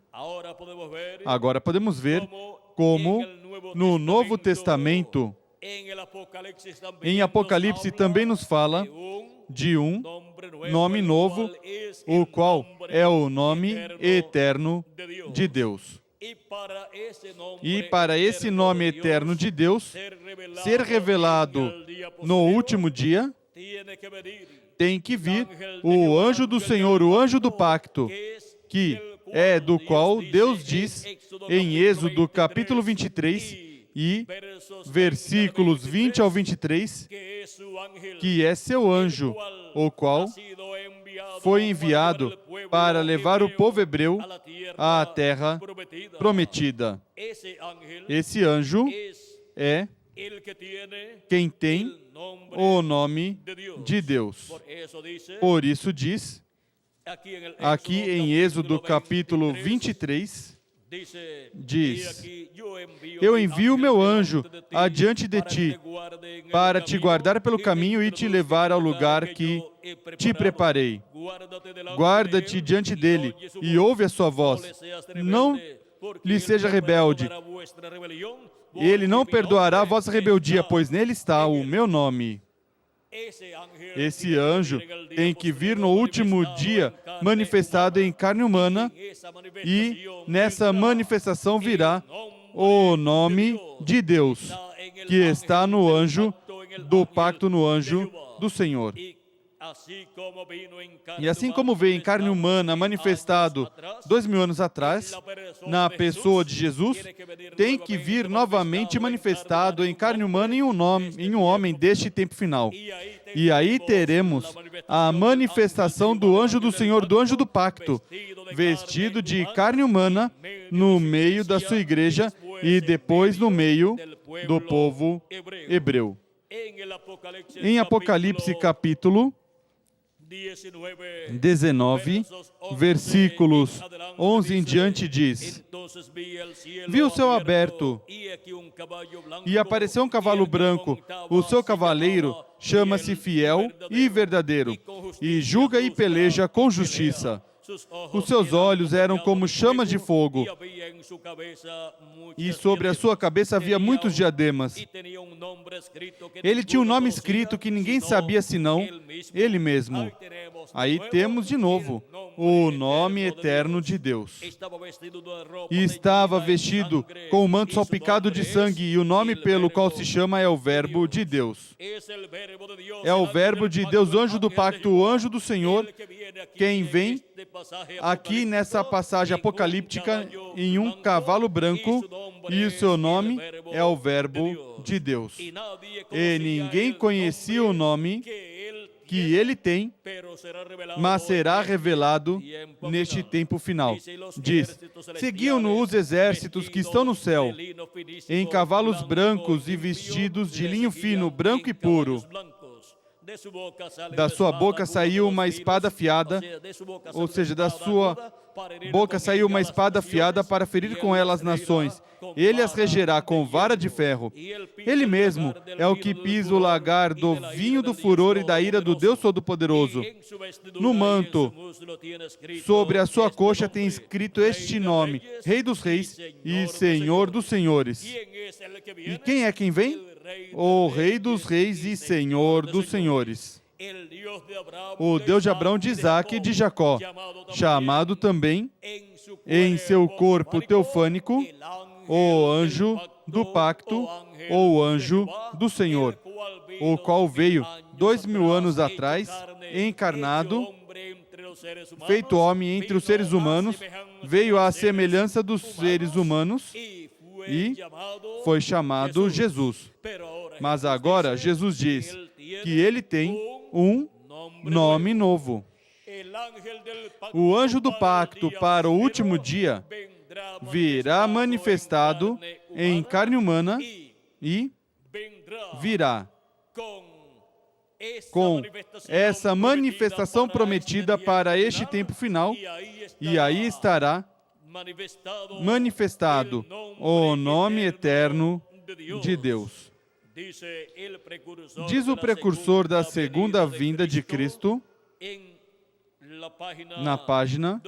Agora podemos ver como no Novo Testamento, em Apocalipse também nos fala de um nome novo, o qual é o nome eterno de Deus. E para esse nome eterno de Deus ser revelado no último dia, tem que vir o anjo do Senhor, o anjo do pacto, que é do qual Deus diz em Êxodo capítulo 23 e versículos 20 ao 23, que é seu anjo, o qual foi enviado para levar o povo hebreu à terra prometida. Esse anjo é quem tem o nome de Deus. Por isso diz, aqui em Êxodo capítulo 23, diz: eu envio o meu anjo adiante de ti, para te guardar pelo caminho e te levar ao lugar que te preparei. Guarda-te diante dele e ouve a sua voz. Não lhe seja rebelde. Ele não perdoará a vossa rebeldia, pois nele está o meu nome. Esse anjo tem que vir no último dia manifestado em carne humana, e nessa manifestação virá o nome de Deus, que está no anjo do pacto, no anjo do Senhor. E assim como veio em carne humana manifestado 2000 anos atrás, na pessoa de Jesus, tem que vir novamente manifestado em carne humana em um homem deste tempo final. E aí teremos a manifestação do anjo do Senhor, do anjo do pacto, vestido de carne humana no meio da sua igreja e depois no meio do povo hebreu. Em Apocalipse capítulo 19, versículos 11 em diante diz: Vi o céu aberto, e apareceu um cavalo branco. O seu cavaleiro chama-se Fiel e Verdadeiro, e julga e peleja com justiça. Os seus olhos eram como chamas de fogo, e sobre a sua cabeça havia muitos diademas. Ele tinha um nome escrito que ninguém sabia senão ele mesmo. Aí temos de novo o nome eterno de Deus. E estava vestido com o manto salpicado de sangue, e o nome pelo qual se chama é o Verbo de Deus. É o Verbo de Deus, o anjo do pacto, o anjo do Senhor, quem vem aqui nessa passagem apocalíptica em um cavalo branco, e o seu nome é o Verbo de Deus. E ninguém conhecia o nome que ele tem, mas será revelado neste tempo final. Diz: seguiam-no os exércitos que estão no céu, em cavalos brancos e vestidos de linho fino, branco e puro. Da sua boca saiu uma espada afiada, ou seja, da sua boca saiu uma espada afiada para ferir com ela as nações. Ele as regerá com vara de ferro. Ele mesmo é o que pisa o lagar do vinho do furor e da ira do Deus Todo-Poderoso. No manto, sobre a sua coxa, tem escrito este nome: Rei dos Reis e Senhor dos Senhores. E quem é quem vem? O Rei dos Reis e Senhor dos Senhores. O Deus de Abraão, de Isaque e de Jacó, chamado também em seu corpo teofânico o anjo do pacto ou anjo do Senhor, o qual veio 2000 anos atrás, encarnado, feito homem entre os seres humanos, veio à semelhança dos seres humanos e foi chamado Jesus. Mas agora Jesus diz que ele tem um nome novo. O anjo do pacto para o último dia virá manifestado em carne humana e virá com essa manifestação prometida para este tempo final, e aí estará manifestado o nome eterno de Deus. Diz o precursor da segunda vinda de Cristo, na página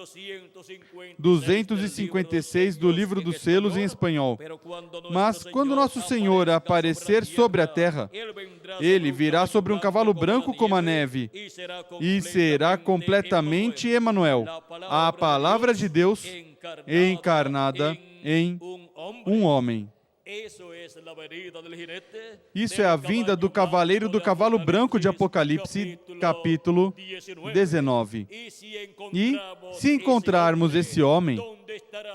256 do Livro dos Selos em espanhol: mas quando nosso Senhor aparecer sobre a terra, ele virá sobre um cavalo branco como a neve, e será completamente Emanuel, a palavra de Deus encarnada em um homem. Isso é a vinda do cavaleiro do cavalo branco de Apocalipse, capítulo 19. E, se encontrarmos esse homem,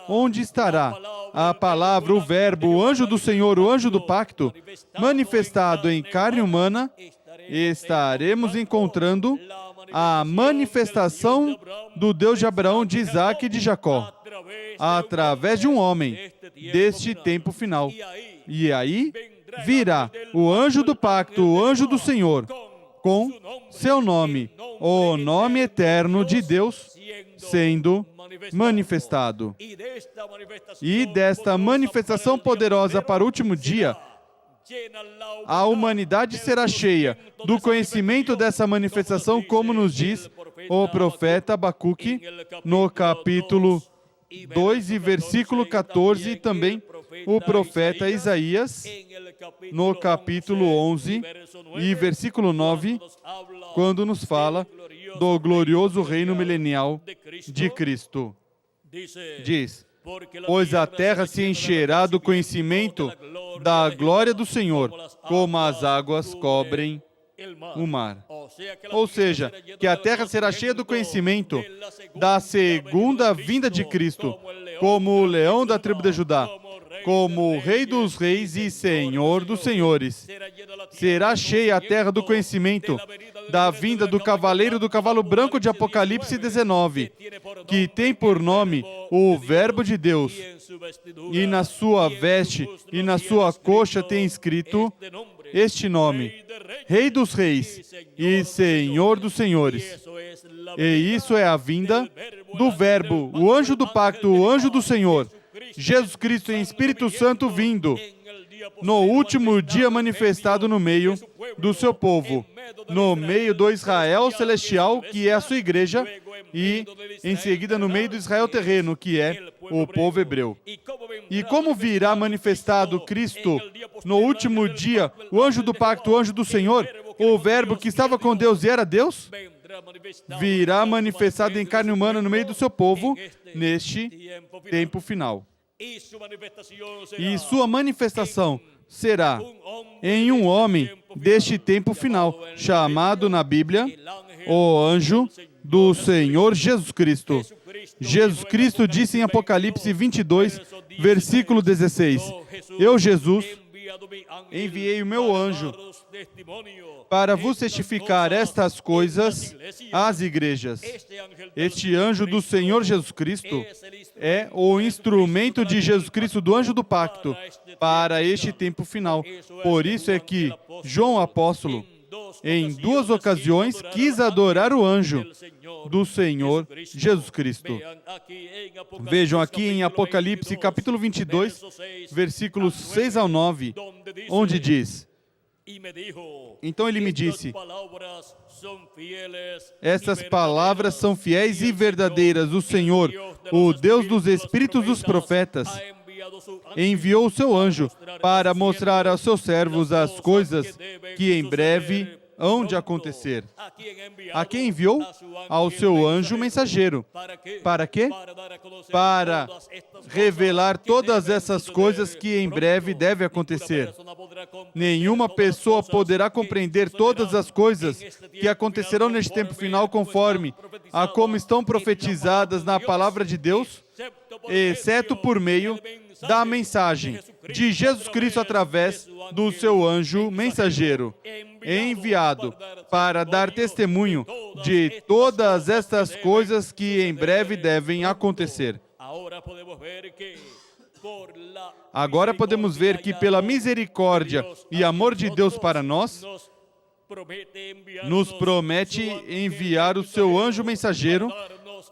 onde estará a palavra, o verbo, o anjo do Senhor, o anjo do pacto, manifestado em carne humana? Estaremos encontrando a manifestação do Deus de Abraão, de Isaque e de Jacó, através de um homem deste tempo final. E aí virá o anjo do pacto, o anjo do Senhor, com seu nome, o nome eterno de Deus, sendo manifestado. E desta manifestação poderosa para o último dia, a humanidade será cheia do conhecimento dessa manifestação, como nos diz o profeta Abacuque, no capítulo 2 e versículo 14, e também o profeta Isaías, no capítulo 11 e versículo 9, quando nos fala do glorioso reino milenial de Cristo. Diz: pois a terra se encherá do conhecimento da glória do Senhor, como as águas cobrem o mar. Ou seja, que a terra será cheia do conhecimento da segunda vinda de Cristo, como o leão da tribo de Judá, como o Rei dos Reis e Senhor dos Senhores. Será cheia a terra do conhecimento da vinda do cavaleiro do cavalo branco de Apocalipse 19, que tem por nome o Verbo de Deus, e na sua veste e na sua coxa tem escrito este nome: Rei dos Reis e Senhor dos Senhores. E isso é a vinda do Verbo, o anjo do pacto, o anjo do Senhor, Jesus Cristo em Espírito Santo vindo, no último dia manifestado no meio do seu povo, no meio do Israel celestial, que é a sua igreja, e em seguida no meio do Israel terreno, que é o povo hebreu. E como virá manifestado Cristo no último dia, o anjo do pacto, o anjo do Senhor, o Verbo que estava com Deus e era Deus, virá manifestado em carne humana no meio do seu povo, neste tempo final. E sua manifestação será em um homem deste tempo final, chamado na Bíblia o anjo do Senhor Jesus Cristo. Jesus Cristo disse em Apocalipse 22, versículo 16, Eu, Jesus, enviei o meu anjo para vos testificar estas coisas às igrejas. Este anjo do Senhor Jesus Cristo é o instrumento de Jesus Cristo, do anjo do pacto, para este tempo final. Por isso é que João apóstolo, em 2 ocasiões, quis adorar o anjo do Senhor Jesus Cristo. Vejam aqui em Apocalipse capítulo 22, versículos 6 ao 9, onde diz: Então ele me disse, estas palavras são fiéis e verdadeiras. O Senhor, o Deus dos espíritos dos profetas, enviou o seu anjo para mostrar aos seus servos as coisas que em breve hão de acontecer. A quem enviou? Ao seu anjo mensageiro. Para quê? Para revelar todas essas coisas que em breve devem acontecer. Nenhuma pessoa poderá compreender todas as coisas que acontecerão neste tempo final conforme a como estão profetizadas na palavra de Deus, exceto por meio da mensagem de Jesus Cristo através do seu anjo mensageiro, enviado para dar testemunho de todas estas coisas que em breve devem acontecer. Agora podemos ver que pela misericórdia e amor de Deus para nós, nos promete enviar o seu anjo mensageiro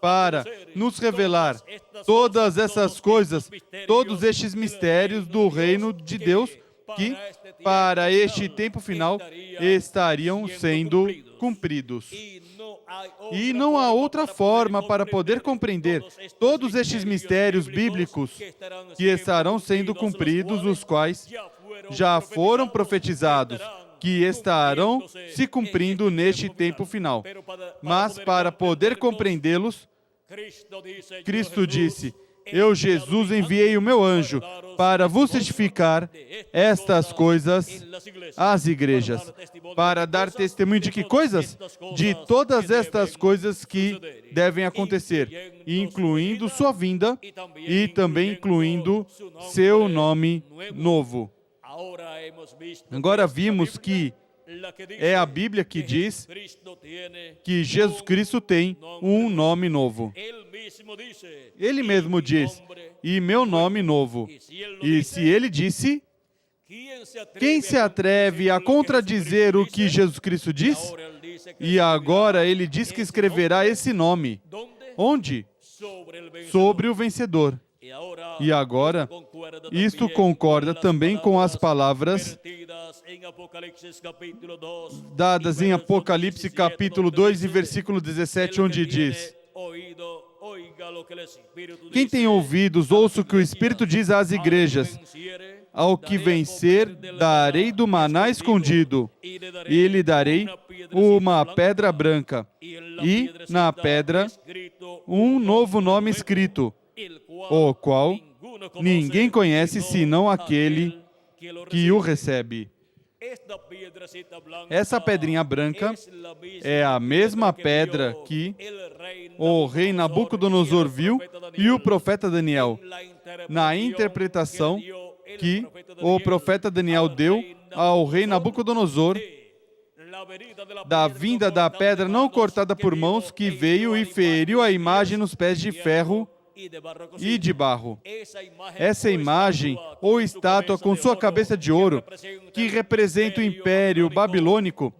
para nos revelar todas essas coisas, todos estes mistérios do reino de Deus que, para este tempo final, estariam sendo cumpridos. E não há outra forma para poder compreender todos estes mistérios bíblicos que estarão sendo cumpridos, os quais já foram profetizados, que estarão se cumprindo neste tempo final. Mas para poder compreendê-los, Cristo disse, Eu, Jesus, enviei o meu anjo para vos testificar estas coisas às igrejas. Para dar testemunho de que coisas? De todas estas coisas que devem acontecer, incluindo sua vinda e também incluindo seu nome novo. Agora vimos que é a Bíblia que diz que Jesus Cristo tem um nome novo. Ele mesmo diz, e meu nome novo. E se ele disse, quem se atreve a contradizer o que Jesus Cristo diz? E agora ele diz que escreverá esse nome. Onde? Sobre o vencedor. E agora, isto concorda também com as palavras dadas em Apocalipse capítulo 2 e versículo 17, onde diz, quem tem ouvidos, ouça o que o Espírito diz às igrejas. Ao que vencer, darei do maná escondido, e lhe darei uma pedra branca, e na pedra um novo nome escrito, o qual ninguém conhece senão aquele que o recebe. Essa pedrinha branca é a mesma pedra que o rei Nabucodonosor viu e o profeta Daniel, na interpretação que o profeta Daniel deu ao rei Nabucodonosor da vinda da pedra não cortada por mãos que veio e feriu a imagem nos pés de ferro e de barro. Essa imagem ou estátua com sua cabeça de ouro, que representa o império babilônico,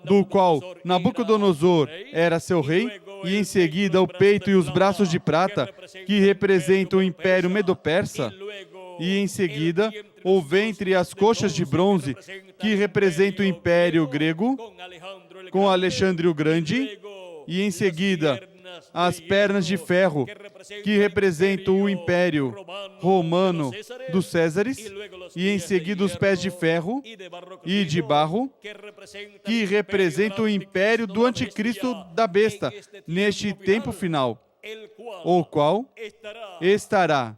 do qual Nabucodonosor era seu rei, e em seguida o peito e os braços de prata, que representam o Império Medo-Persa, e em seguida o ventre e as coxas de bronze, que representam o Império Grego, com Alexandre o Grande, e em seguida as pernas de ferro, que representam o Império Romano dos Césares, e em seguida os pés de ferro e de barro, que representam o Império do Anticristo da Besta, neste tempo final, o qual estará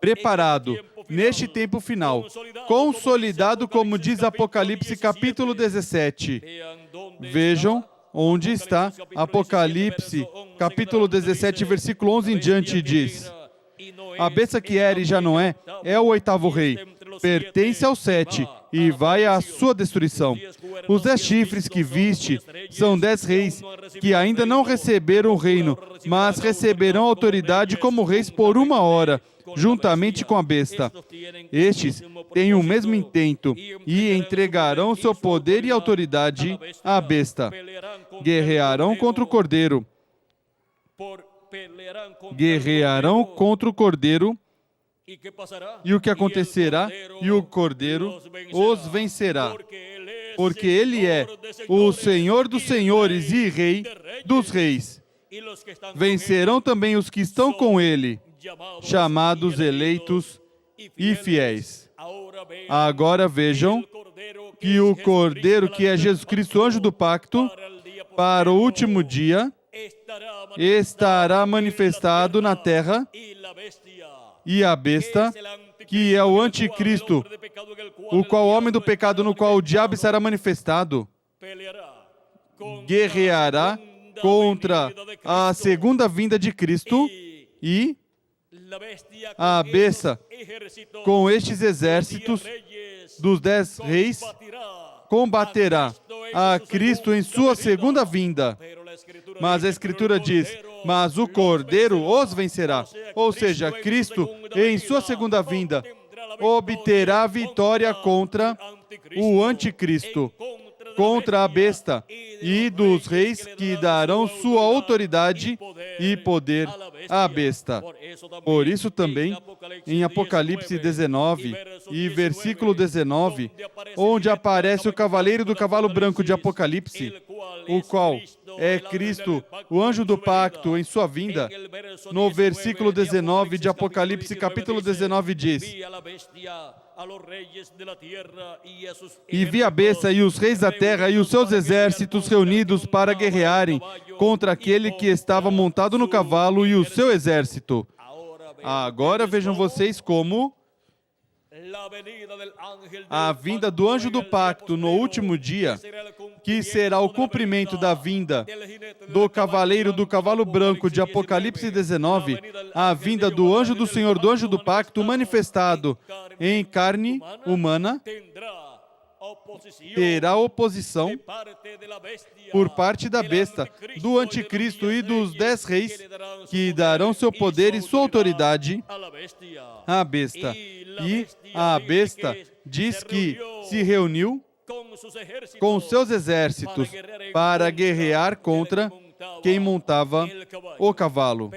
preparado neste tempo final, consolidado, como diz Apocalipse capítulo 17. Vejam onde está Apocalipse capítulo 17, versículo 11 em diante, diz: a besta que era e já não é o oitavo rei, pertence ao 7 e vai à sua destruição. Os 10 chifres que viste são 10 reis que ainda não receberam o reino, mas receberão autoridade como reis por 1 hora, juntamente com a besta. Estes têm o mesmo intento e entregarão seu poder e autoridade à besta. Guerrearão contra o cordeiro. Guerrearão contra o cordeiro. E o que acontecerá? E o cordeiro os vencerá. Porque ele é o Senhor dos senhores e Rei dos reis. Vencerão também os que estão com ele, chamados, eleitos e fiéis. Agora vejam que o Cordeiro, que é Jesus Cristo, anjo do pacto, para o último dia, estará manifestado na terra, e a besta, que é o anticristo, o qual o homem do pecado, no qual o diabo será manifestado, guerreará contra a segunda vinda de Cristo, e a besta, com estes exércitos dos 10 reis, combaterá a Cristo em sua segunda vinda. Mas a Escritura diz: mas o Cordeiro os vencerá. Ou seja, Cristo, em sua segunda vinda, obterá vitória contra o anticristo, contra a besta e dos reis que darão sua autoridade e poder à besta. Por isso também, em Apocalipse 19 e versículo 19, onde aparece o cavaleiro do cavalo branco de Apocalipse, o qual é Cristo, o anjo do pacto, em sua vinda, no versículo 19 de Apocalipse, capítulo 19, diz: e vi a besta e os reis da terra e os seus exércitos reunidos para guerrearem contra aquele que estava montado no cavalo e o seu exército. Agora vejam vocês como a vinda do anjo do pacto no último dia, que será o cumprimento da vinda do cavaleiro do cavalo branco de Apocalipse 19, a vinda do anjo do Senhor, do anjo do pacto manifestado em carne humana, terá oposição por parte da besta, do anticristo e dos 10 reis, que darão seu poder e sua autoridade à besta. E a besta diz que se reuniu com seus exércitos para guerrear contra quem montava o cavalo.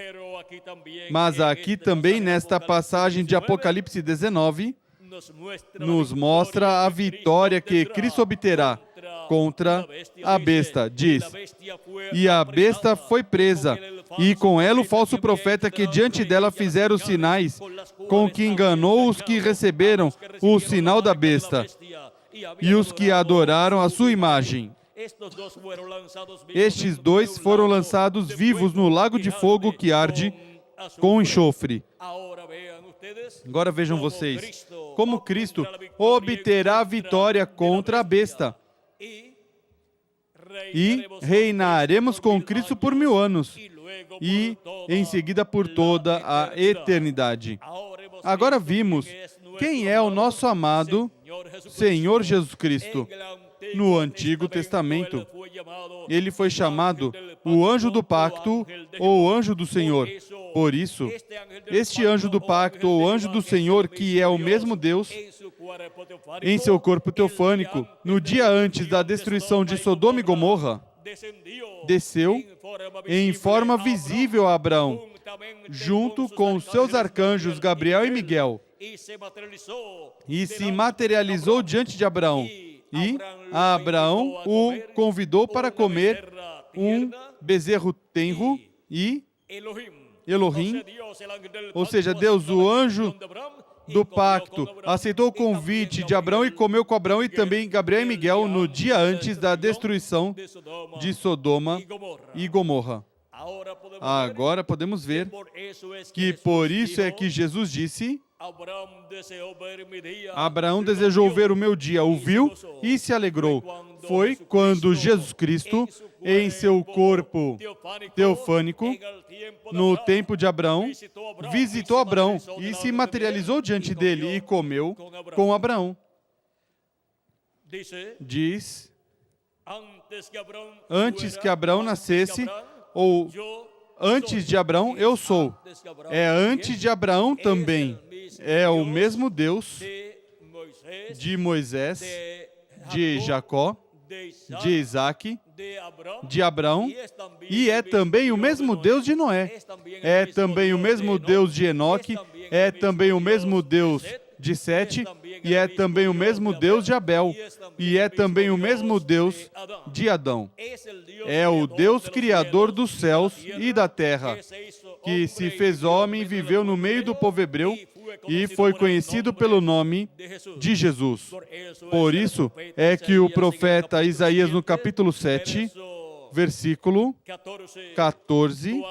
Mas aqui também, nesta passagem de Apocalipse 19, nos mostra a vitória que Cristo obterá contra a besta. Diz: e a besta foi presa, e com ela o falso profeta que diante dela fizeram os sinais, com que enganou os que receberam o sinal da besta e os que adoraram a sua imagem. Estes 2 foram lançados vivos no lago de fogo que arde com enxofre. Agora vejam vocês como Cristo obterá vitória contra a besta. E reinaremos com Cristo por 1000 anos, e em seguida por toda a eternidade. Agora vimos quem é o nosso amado Senhor Jesus Cristo. No Antigo Testamento, ele foi chamado o anjo do pacto ou anjo do Senhor. Por isso, este anjo do pacto ou anjo do Senhor, que é o mesmo Deus, em seu corpo teofânico, no dia antes da destruição de Sodoma e Gomorra, desceu em forma visível a Abraão, junto com os seus arcanjos Gabriel e Miguel, e se materializou diante de Abraão. E Abraão o convidou para comer um bezerro tenro e Elohim, ou seja, Deus, o anjo do pacto, aceitou o convite de Abraão e comeu com Abraão e também Gabriel e Miguel no dia antes da destruição de Sodoma e Gomorra. Agora podemos ver que por isso é que Jesus disse: Abraão desejou ver o meu dia, o viu e se alegrou. Foi quando Jesus Cristo, em seu corpo teofânico, no tempo de Abraão, visitou Abraão e se materializou diante dele e comeu com Abraão. Diz, antes que Abraão nascesse, ou antes de Abraão, eu sou. É antes de Abraão também. É o mesmo Deus de Moisés, de Jacó, de Isaac, de Abraão, e é também o mesmo Deus de Noé. É também o mesmo Deus de Enoque, é também o mesmo Deus de Sete, e é também o mesmo Deus de Abel, e é também o mesmo Deus de Adão. É o Deus criador dos céus e da terra, que se fez homem e viveu no meio do povo hebreu e foi conhecido pelo nome de Jesus. Por isso é que o profeta Isaías, no capítulo 7, versículo 14,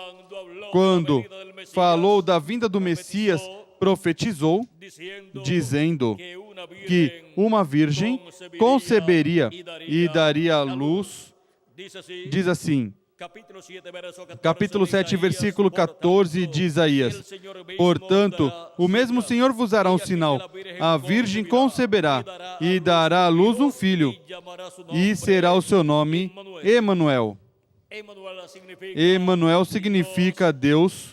quando falou da vinda do Messias, profetizou, dizendo que uma virgem conceberia e daria luz. Diz assim, capítulo 7, versículo 14 de Isaías: portanto, o mesmo Senhor vos dará um sinal. A virgem conceberá e dará à luz um filho, e será o seu nome Emanuel. Emanuel significa Deus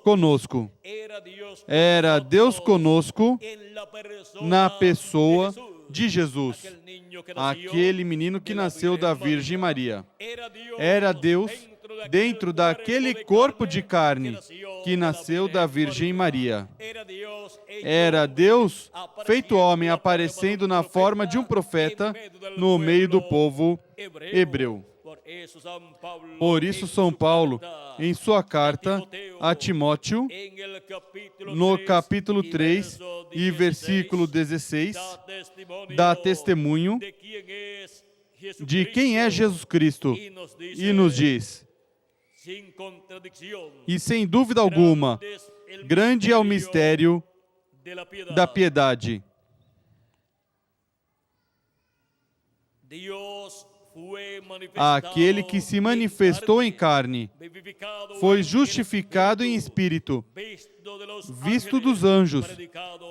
conosco. Era Deus conosco na pessoa de Jesus, aquele menino que nasceu da Virgem Maria. Era Deus dentro daquele corpo de carne que nasceu da Virgem Maria. Era Deus feito homem, aparecendo na forma de um profeta no meio do povo hebreu. Por isso, São Paulo, em sua carta a Timóteo, no capítulo 3 e versículo 16, dá testemunho de quem é Jesus Cristo e nos diz: e sem dúvida alguma, grande é o mistério da piedade. Aquele que se manifestou em carne, foi justificado em espírito, visto dos anjos,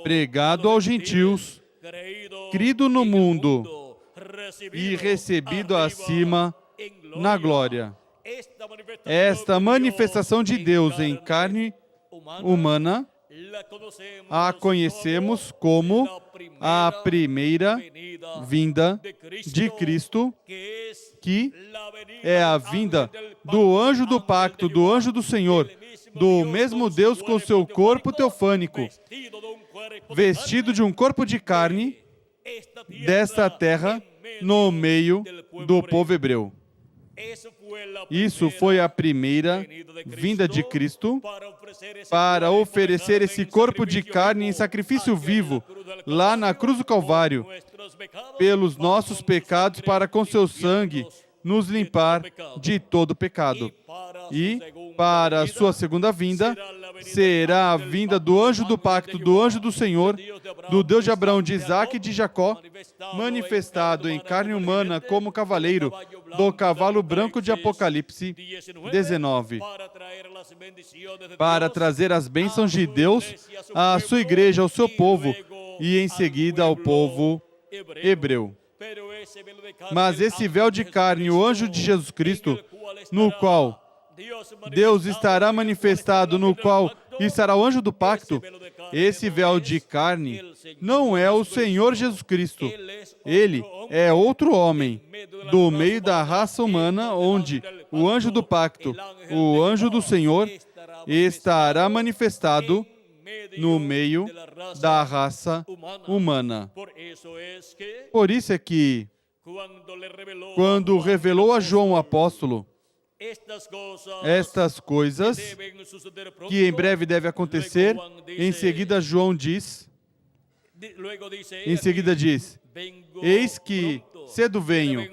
pregado aos gentios, crido no mundo e recebido acima na glória. Esta manifestação de Deus em carne humana a conhecemos como a primeira vinda de Cristo, que é a vinda do anjo do pacto, do anjo do Senhor, do mesmo Deus com seu corpo teofânico, vestido de um corpo de carne desta terra no meio do povo hebreu. Isso foi a primeira vinda de Cristo para oferecer esse corpo de carne em sacrifício vivo lá na cruz do Calvário, pelos nossos pecados, para com seu sangue nos limpar de todo pecado. E para a sua segunda vinda será a vinda do anjo do pacto, do anjo do Senhor, do Deus de Abraão, de Isaac e de Jacó, manifestado em carne humana como cavaleiro do cavalo branco de Apocalipse 19, para trazer as bênçãos de Deus à sua igreja, ao seu povo, e em seguida ao povo hebreu. Mas esse véu de carne, o anjo de Jesus Cristo, no qual Deus estará manifestado, no qual que será o anjo do pacto, esse véu de carne não é o Senhor Jesus Cristo. Ele é outro homem do meio da raça humana, onde o anjo do pacto, o anjo do Senhor, estará manifestado no meio da raça humana. Por isso é que, quando revelou a João o apóstolo estas coisas que em breve deve acontecer, em seguida João diz, eis que cedo venho,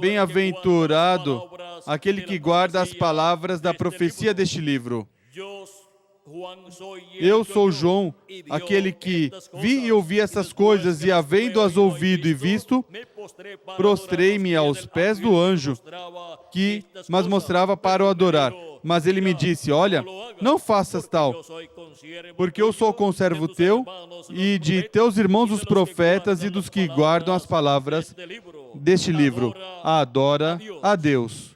bem-aventurado aquele que guarda as palavras da profecia deste livro. Eu sou João, aquele que vi e ouvi essas coisas, e havendo-as ouvido e visto, prostrei-me aos pés do anjo que mas mostrava para o adorar. Mas ele me disse, olha, não faças tal, porque eu sou conservo teu e de teus irmãos os profetas e dos que guardam as palavras deste livro. Adora a Deus.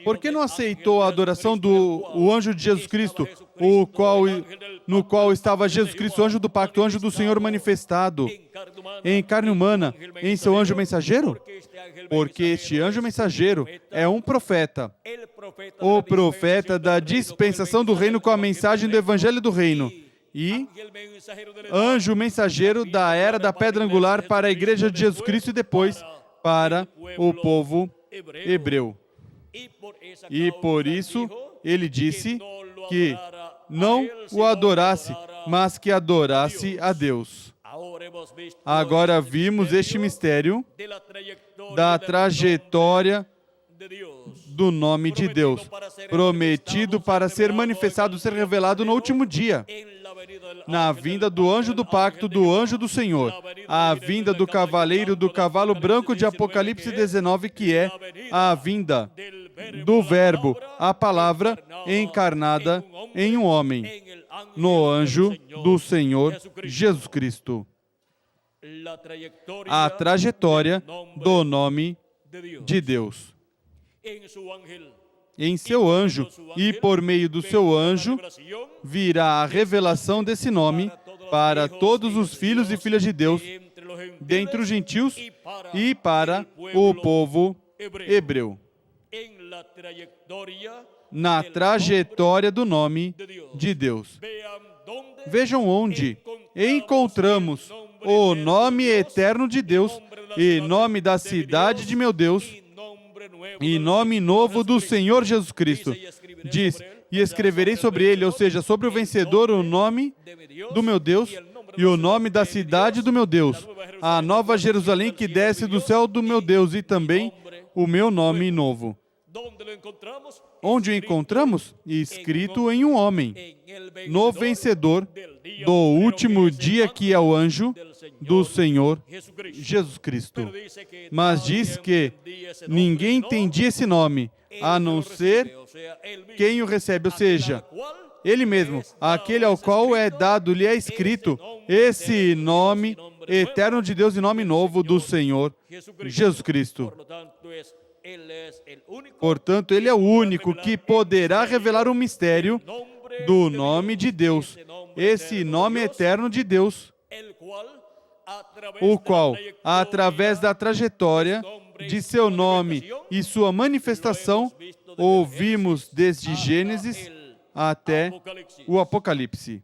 Por que não aceitou a adoração do anjo de Jesus Cristo, no qual estava Jesus Cristo, o anjo do pacto, o anjo do Senhor manifestado em carne humana, em seu anjo mensageiro? Porque este anjo mensageiro é um profeta, o profeta da dispensação do reino com a mensagem do evangelho do reino, e anjo mensageiro da era da pedra angular para a igreja de Jesus Cristo e depois para o povo hebreu. E por isso ele disse que não o adorasse, mas que adorasse a Deus. Agora vimos este mistério da trajetória do nome de Deus, prometido para ser manifestado, ser revelado no último dia, na vinda do anjo do pacto, do anjo do Senhor, a vinda do cavaleiro do cavalo branco de Apocalipse 19, que é a vinda do Verbo, a palavra encarnada em um homem, no anjo do Senhor Jesus Cristo. A trajetória do nome de Deus. Em seu anjo e por meio do seu anjo virá a revelação desse nome para todos os filhos e filhas de Deus, dentre os gentios e para o povo hebreu. Na trajetória do nome de Deus. Vejam onde encontramos o nome eterno de Deus e nome da cidade de meu Deus e nome novo do Senhor Jesus Cristo. Diz, e escreverei sobre ele, ou seja, sobre o vencedor, o nome do meu Deus e o nome da cidade do meu Deus, a nova Jerusalém que desce do céu do meu Deus e também o meu nome novo. Onde o encontramos? Escrito em um homem, no vencedor do último dia, que é o anjo do Senhor Jesus Cristo. Mas diz que ninguém entendia esse nome, a não ser quem o recebe, ou seja, ele mesmo, aquele ao qual é dado, lhe é escrito esse nome eterno de Deus e nome novo do Senhor Jesus Cristo. Portanto, ele é o único que poderá revelar o mistério do nome de Deus, esse nome eterno de Deus, o qual, através da trajetória de seu nome e sua manifestação, ouvimos desde Gênesis até o Apocalipse.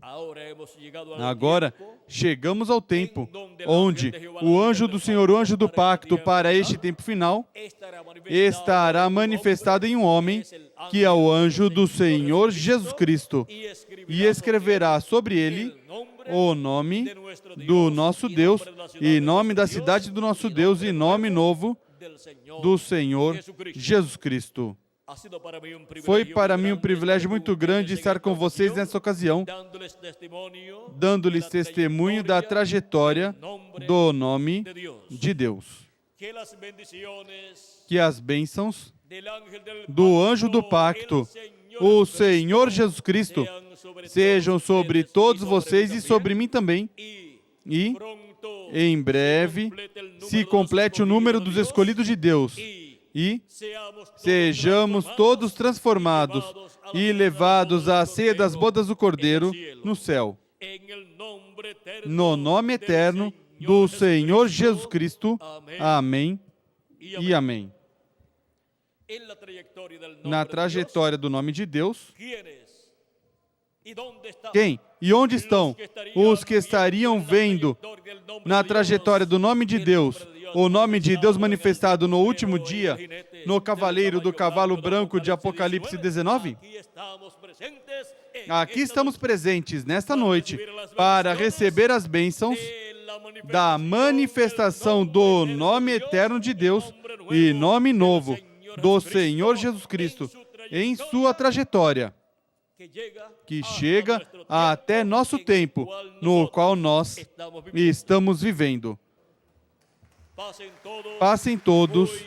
Agora, chegamos ao tempo onde o anjo do Senhor, o anjo do pacto para este tempo final, estará manifestado em um homem, que é o anjo do Senhor Jesus Cristo, e escreverá sobre ele o nome do nosso Deus, e nome da cidade do nosso Deus, e nome novo do Senhor Jesus Cristo. Foi para mim um privilégio muito grande estar com vocês nessa ocasião, dando-lhes testemunho da trajetória do nome de Deus. Que as bênçãos do anjo do pacto, o Senhor Jesus Cristo, sejam sobre todos vocês e sobre mim também, e em breve se complete o número dos escolhidos de Deus, e sejamos todos transformados e levados à ceia das bodas do Cordeiro no céu. No nome eterno do Senhor Jesus Cristo. Amém e amém. Na trajetória do nome de Deus, quem e onde estão os que estariam vendo na trajetória do nome de Deus, o nome de Deus manifestado no último dia, no cavaleiro do cavalo branco de Apocalipse 19? Aqui estamos presentes nesta noite para receber as bênçãos da manifestação do nome eterno de Deus e nome novo do Senhor Jesus Cristo em sua trajetória, que chega até nosso tempo, no qual nós estamos vivendo. Passem todos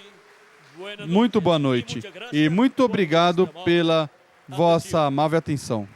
muito boa noite e muito obrigado pela vossa amável atenção.